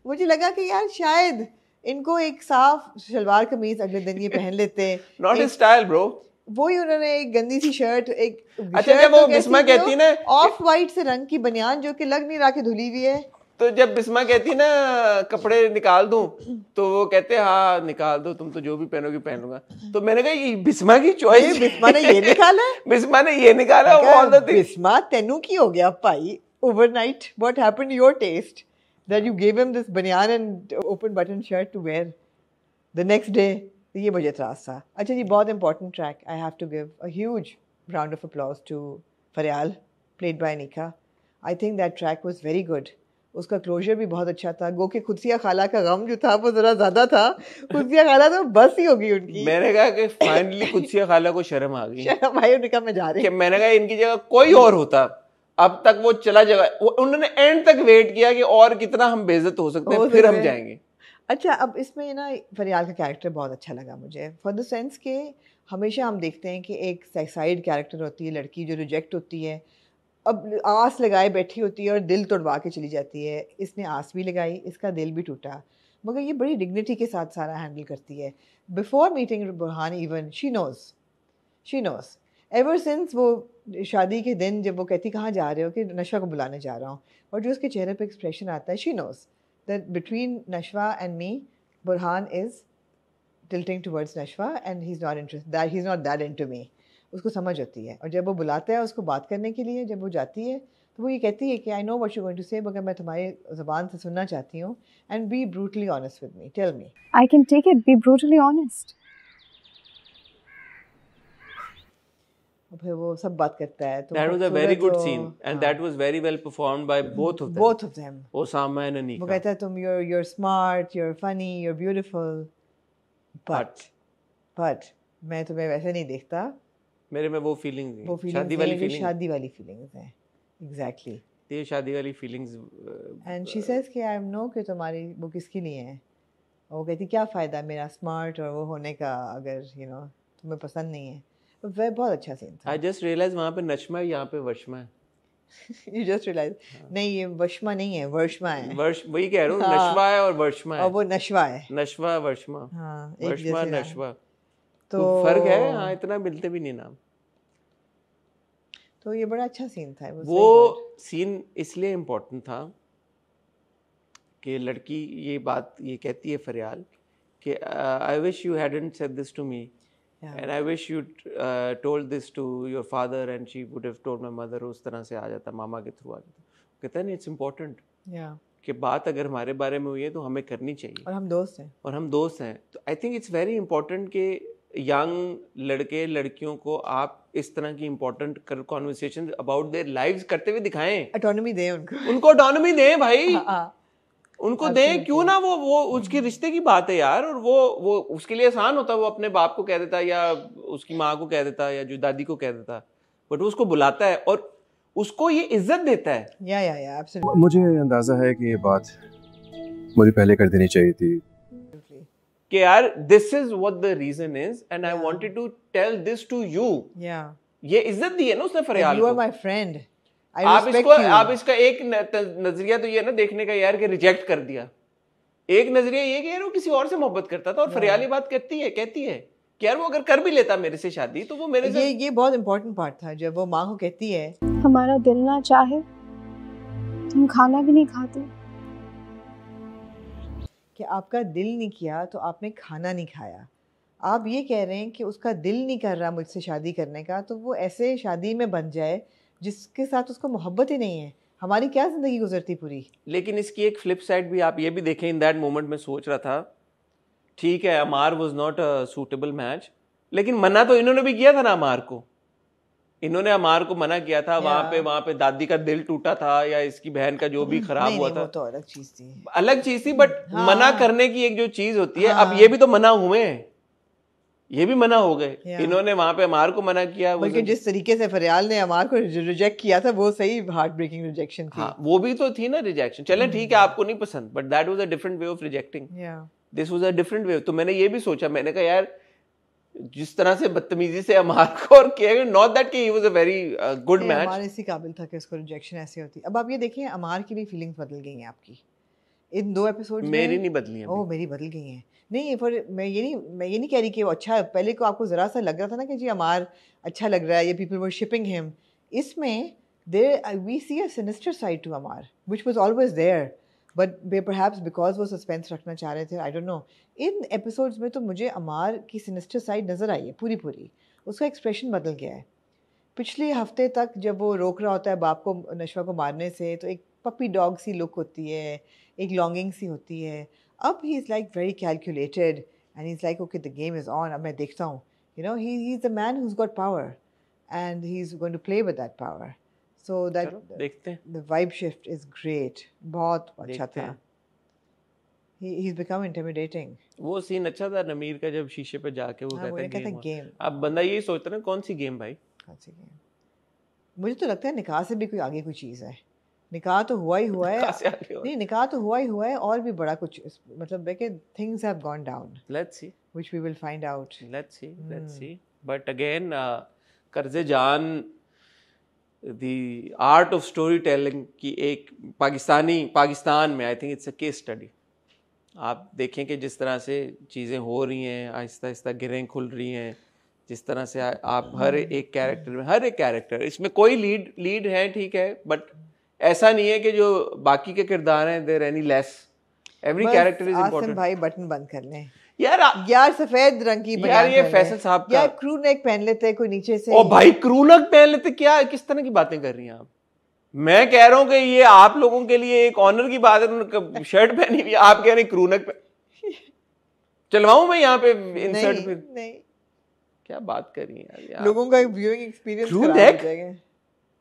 मुझे लगा कि यार शायद इनको एक साफ शलवार कमीज अगले दिन ये पहन लेते। Not his style bro. वही उन्होंने एक गंदी सी शर्ट, एक अच्छा जब वो बिस्मा कहती है ना ऑफ वाइट से रंग की बनियान जो कि लग नहीं रहा कि धुली हुई है, तो जब बिस्मा कहती है ना कपड़े निकाल दूं, तो वो कहते हैं हाँ निकाल दो, तुम तो जो भी पहनोगे पहन लूंगा। तो मैंने कहा ये बिस्मा की चॉइस, बिस्मा ने ये निकाला है, बिस्मा ने ये निकाला। बिस्मा तेनू की हो गया भाई overnight, what happened your taste that you give him this बनियान and open button shirt to wear the next day. ये मुझे एतराज़ था। अच्छा जी, बहुत important track, I have to give a huge round of applause to Faryal played by Nika. I think that track was very good, उसका closure भी बहुत अच्छा था। गो के खुदसिया खाला का गम जो था वो ज़रा ज़्यादा था, खुदसिया खाला तो बस ही होगी उनकी। मैंने कहा कि फाइनली खुदसिया खाला को शर्म आ गई, शर्म आई, उन्होंने कहा मैं जा रही हूँ। मैंने कहा इनकी जगह कोई और होता अब तक वो चला जाएगा। उन्होंने एंड तक वेट किया कि और कितना हम बेइज्जत हो सकते हैं, फिर हम जाएंगे। अच्छा, अब इसमें ना फरियाल का कैरेक्टर बहुत अच्छा लगा मुझे, फॉर द सेंस के हमेशा हम देखते हैं कि एक साइड कैरेक्टर होती है लड़की जो रिजेक्ट होती है, अब आस लगाए बैठी होती है और दिल तोड़वा के चली जाती है। इसने आस भी लगाई, इसका दिल भी टूटा, मगर ये बड़ी डिग्निटी के साथ सारा हैंडल करती है। Before meeting Burhan even she knows ever since वो शादी के दिन जब वो कहती कहाँ जा रहे हो, कि नशवा को बुलाने जा रहा हूँ, और जो उसके चेहरे पे एक्सप्रेशन आता है, she knows that between Nashwa and me, Burhan is tilting towards Nashwa and he's not interested, that he's not that into me. उसको समझ होती है, और जब वो बुलाता है उसको बात करने के लिए, जब वो जाती है तो वो ये कहती है कि I know what you're going to say, मगर मैं तुम्हारी ज़बान से सुनना चाहती हूँ, and be brutally honest with me, tell me. I can take it, be brutally honest. फिर वो सब बात करता है। तो that was a very good scene and that was very well performed by both of them. Osama and Anika. वो कहता है तुम you're smart, you're funny, you're beautiful, but मैं तुम्हें वैसे नहीं देखता। मेरे में वो फीलिंग्स शादी वाली फीलिंग्स हैं एग्जैक्टली। ये शादी वाली फीलिंग्स। एंड शी सेज कि आई नो कि तुम्हारी वो किसके लिए है। वो कहती क्या फ़ायदा मेरा स्मार्ट और वो होने का अगर तुम्हें पसंद नहीं है। तो वह बहुत अच्छा सीन था। आई जस्ट रियलाइज वहाँ पे नशमा है, यहाँ पे वशमा है। You just realize नहीं ये वशमा नहीं है, वर्षमा है। वर्ष वही कह रहा हूँ, नशवा है और वर्षमा है। और वो नशवा है। नशवा वर्षमा। हाँ, वर्षमा नशवा। तो फर्क है, हाँ इतना मिलते भी नहीं नाम। तो ये बड़ा अच्छा सीन था। वो सीन इसलिए इम्पोर्टेंट था कि लड़की ये कहती है फरियाल कि I wish you hadn't said this to me and I wish you told this to your father and she would have told my mother. उस तरह से आ जाता, मामा के थ्रू आ जाता। कहता है नहीं, इट्स इम्पोर्टेंट कि बात अगर हमारे बारे में हुई है तो हमें करनी चाहिए, और हम दोस्त हैं। तो I think it's very important कि यंग लड़के लड़कियों को आप इस तरह की important conversation about their lives करते हुए दिखाएं। ऑटोनॉमी दें उनको ऑटोनॉमी दें भाई। उनको दें, क्यों ना वो उसके रिश्ते की बात है यार। और वो उसके लिए आसान होता, वो अपने बाप को कह देता या उसकी माँ को कह देता या जो दादी को कह देता, बट वो उसको बुलाता है और उसको ये इज्जत देता है। या एब्सोल्युटली। मुझे अंदाजा है कि ये बात मुझे पहले कर देनी चाहिए थी कि यार this is what the reason is and I wanted to tell this to you. ये इज्जत दी है ना उसने फरियाल को। यू आर माय फ्रेंड, आप इसका एक नजरिया तो ये ना देखने का यार कि रिजेक्ट कर दिया। एक नजरिया ये कि यार वो किसी और से मोहब्बत करता था और फरियाल ये बात कहती है कि यार वो अगर कर भी लेता मेरे से शादी तो वो मेरे से। ये बहुत इंपॉर्टेंट पार्ट था जब वो माँ को कहती है हमारा दिल ना चाहे तुम खाना भी नहीं खाते, कि आपका दिल नहीं किया तो आपने खाना नहीं खाया। आप ये कह रहे हैं कि उसका दिल नहीं कर रहा मुझसे शादी करने का, तो वो ऐसे शादी में बन जाए जिसके साथ उसको मोहब्बत ही नहीं है। हमारी क्या ज़िंदगी गुजरती पूरी। लेकिन इसकी एक फ्लिप साइड भी आप ये भी देखें। इन दैट मोमेंट में सोच रहा था ठीक है Ammar was not a suitable match, लेकिन मना तो इन्होंने भी किया था ना अमार को। इन्होंने अमार को मना किया था। वहां पे दादी का दिल टूटा था या इसकी बहन का जो भी खराब हुआ था, वो तो अलग चीज थी। बट मना करने की एक जो चीज होती है, अब ये भी तो मना हुए हैं, ये भी मना हो गए। इन्होंने वहां पे अमार को मना किया, बल्कि जिस तरीके से फरियाल ने अमार को रिजेक्ट किया था वो सही हार्ट ब्रेकिंग रिजेक्शन थी। हाँ, वो भी तो थी ना रिजेक्शन। चले ठीक है आपको नहीं पसंद, but that was a different way of rejecting. This was a different way. तो मैंने ये भी सोचा, मैंने कहा यार जिस तरह से बदतमीजी से अमार को और किया, नॉट दैट कि he was a very good match, Ammar इसी काबिल था कि उसको रिजेक्शन ऐसे होती। अब आप ये देखिए अमार की भी फीलिंग्स बदल गई हैं आपकी इन 2 एपिसोड में। मेरी नहीं बदली है। ओह मेरी बदल गई हैं। नहीं पर मैं ये नहीं कह रही कि वो अच्छा, पहले को आपको ज़रा सा लग रहा था ना कि जी अमार अच्छा लग रहा है, ये पीपल वर शिपिंग हिम। इसमें we see a sinister side to Ammar which was always there, but perhaps because वो सस्पेंस रखना चाह रहे थे, I don't know. In episodes में तो मुझे अमार की सिनिस्टर साइड नज़र आई है पूरी। उसका एक्सप्रेशन बदल गया है। पिछले हफ्ते तक जब वो रोक रहा होता है बाप को नशवा को मारने से, तो एक पपी डॉग सी लुक होती है, एक लॉन्गिंग सी होती है। अब he is like very calculated and he is like okay the game is on, अब मैं देखता हूँ। He is the man who's got power and he is going to play with that power. So that देखते हैं। The vibe shift is great, बहुत अच्छा था। He he's become intimidating. वो सीन अच्छा था नमीर का जब शीशे पे जाके वो कहता है गेम। अब बंदा यही सोचता है कौन सी गेम भाई, कौन सी गेम। मुझे तो लगता है निकाह से भी कोई आगे कोई चीज़ है। निकाह तो हुआ ही हुआ है। नहीं निकाह तो हुआ ही हुआ है, और भी बड़ा कुछ मतलब है कि things have gone down. Let's see. Which we will find out. Let's see. But again, कर्ज़े जान the art of storytelling की एक पाकिस्तान में I think it's a case study. आप देखें कि जिस तरह से चीज़ें हो रही हैं, आहिस्ता आहिस्ता गिरें खुल रही हैं, जिस तरह से आप हर एक कैरेक्टर इसमें कोई लीड है ठीक है, बट ऐसा नहीं है कि जो बाकी के किरदार हैं there any less, every character is important. भाई बटन बंद कर लें यार सफेद रंग की यार ये फैसल साहब का यार क्रू नेक पहन लेते कोई नीचे से। ओ भाई क्रू नेक पहन लेते, क्या किस तरह की बातें कर रही हैं आप? मैं कह रहा हूं कि ये आप लोगों के लिए एक ऑनर की बात है, उन्होंने शर्ट पहनी हुई, आप कह रहे हैं क्रू नेक चलवाऊं मैं यहाँ पे इंसर्ट पे? नहीं क्या बात कर रही हैं यार, लोगों का व्यूइंग एक्सपीरियंस खराब हो जाएगा।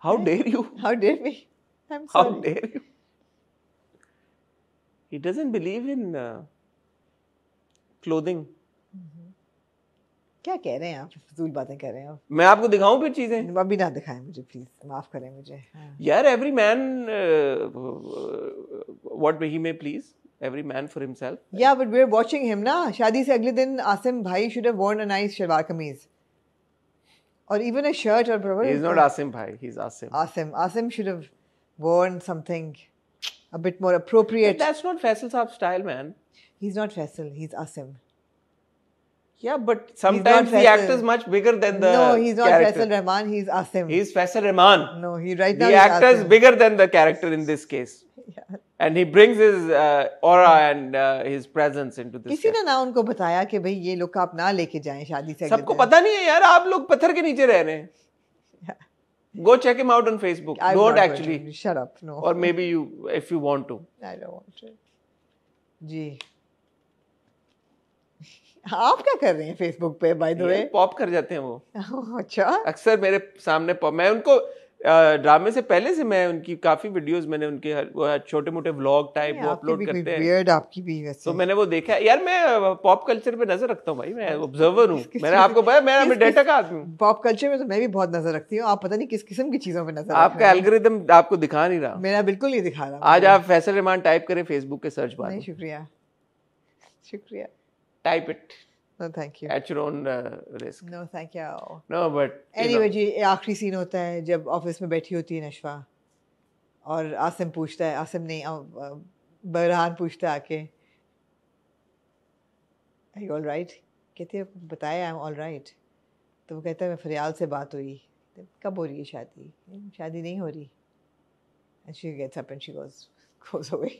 How dare you, how dare me, I am sorry, how dare you. He doesn't believe in clothing. क्या कह रहे हैं आप, फजूल बातें कर रहे हैं आप। मैं आपको दिखाऊं फिर चीजें? अभी ना दिखाएं मुझे प्लीज, माफ करें मुझे। हाँ। यार every man what he may please, every man for himself. Yeah but we are watching him ना। शादी से अगले दिन आसिम भाई should have worn a nice shalwar kameez और even a shirt or whatever. He is not Asim bhai, he's Asim. Asim should have worn something a bit more appropriate. But that's not Faisal Saab's style, man. He's not Faisal, he's Asim. Yeah, but sometimes the actor is much bigger than the No, he's not character. Faisal Rahman, he's Asim. He's Faisal Rahman. No, he right now the is actor is Asim. bigger than the character in this case. Yeah. And he brings his aura and his presence into this. किसी ने ना उनको बताया कि भाई ये लोग आप ना लेके जाएं शादी से। सबको पता नहीं है यार, आप लोग पत्थर के नीचे रह रहे हैं। Go check him out on Facebook. Don't actually. Shut up. No. Or maybe you, if you want to. I don't want to. जी। आप क्या कर रहे हैं फेसबुक पे बाय द वे? पॉप कर जाते हैं वो। अच्छा। अक्सर मेरे सामने पॉप, मैं उनको ड्रामे से पहले से मैं उनकी काफी वीडियोस मैंने उनके छोटे मोटे व्लॉग टाइप वो अपलोड करते हैं। वियर्ड आपकी भी वैसे। तो मैंने वो देखा यार, मैं पॉप कल्चर पे नजर रखता हूँ भाई, मैं ऑब्जर्वर हूँ। मैंने आपको बताया मैं डेटा का आदमी हूँ। पॉप कल्चर में तो मैं भी बहुत नजर रखती हूँ, आप पता नहीं किस किस्म की चीजों पे नजर। आपका एल्गोरिदम आपको दिखा नहीं रहा। मेरा बिल्कुल नहीं दिखा रहा। आज आप फैसल रहमान टाइप करें फेसबुक के सर्च बार में। नहीं, शुक्रिया शुक्रिया। Type it. No, thank you. At your own risk. No, thank you. No, but anyway जी, आखिरी सीन होता है जब ऑफिस में बैठी होती है नशवा और आसिम पूछता है, आसिम नहीं बरहान पूछता है आके, Are you all right? कहते हैं बताया I'm all right. तो वो कहता है मैं फरियाल से बात हुई, कब हो रही है शादी? शादी नहीं हो रही। And she gets up and she goes away.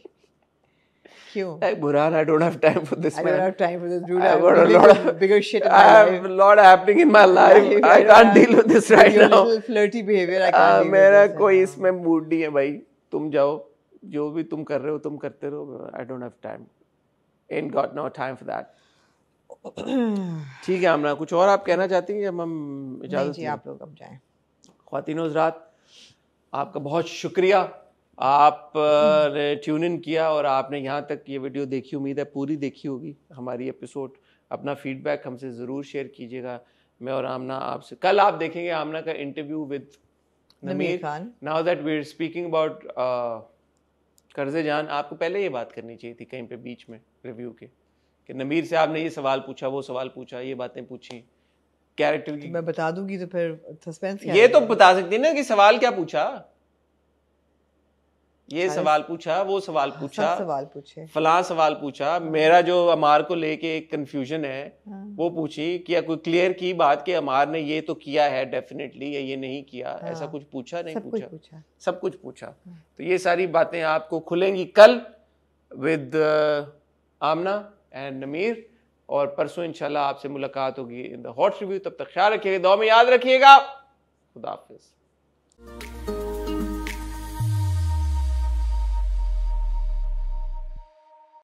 क्यों? Burhan, I don't have time for this, man. I don't have time for this, dude. I've got a lot of bigger shit in I my have life. a lot happening in my life. I can't deal with this right your now. Little flirty behavior, I can't deal मेरा with this. कोई इसमें mood नहीं है भाई, तुम जाओ, जो भी तुम कर रहे हो तुम करते रहो। I don't have time. Ain't got no time for that. ठीक है आमना, कुछ और आप कहना चाहती हैं? हम इजाजत जी, आप लोग अब जाएं। ख्वातीन हज़रात, आपका बहुत शुक्रिया, आप ने ट्यून इन किया और आपने यहाँ तक ये वीडियो देखी, उम्मीद है पूरी देखी होगी हमारी एपिसोड। अपना फीडबैक हमसे ज़रूर शेयर कीजिएगा। मैं और आमना आपसे कल आप देखेंगे आमना का interview with Namir Khan. Now that we are speaking about Qarz-e Jaan, आपको पहले ये बात करनी चाहिए थी कहीं पे बीच में रिव्यू के, कि नमीर से आपने ये सवाल पूछा, वो सवाल पूछा, ये बातें पूछी कैरेक्टर की। मैं बता दूंगी तो फिर सस्पेंस क्या ये तो बता सकती है ना कि सवाल क्या पूछा, ये सवाल पूछा, वो सवाल पूछा, सवाल पूछे, फलां सवाल पूछा, मेरा जो अमार को लेके एक कंफ्यूजन है वो पूछी, क्या कोई क्लियर की बात कि अमार ने ये तो किया है डेफिनेटली या ये नहीं किया, ऐसा कुछ पूछा नहीं पूछा, सब कुछ पूछा। तो ये सारी बातें आपको खुलेंगी कल विद आमना एंड नमीर, और परसों इंशाल्लाह आपसे मुलाकात होगी इन द हॉट रिव्यू। तब तक ख्याल रखिएगा, दुआ में याद रखिएगा। खुदा हाफिज़।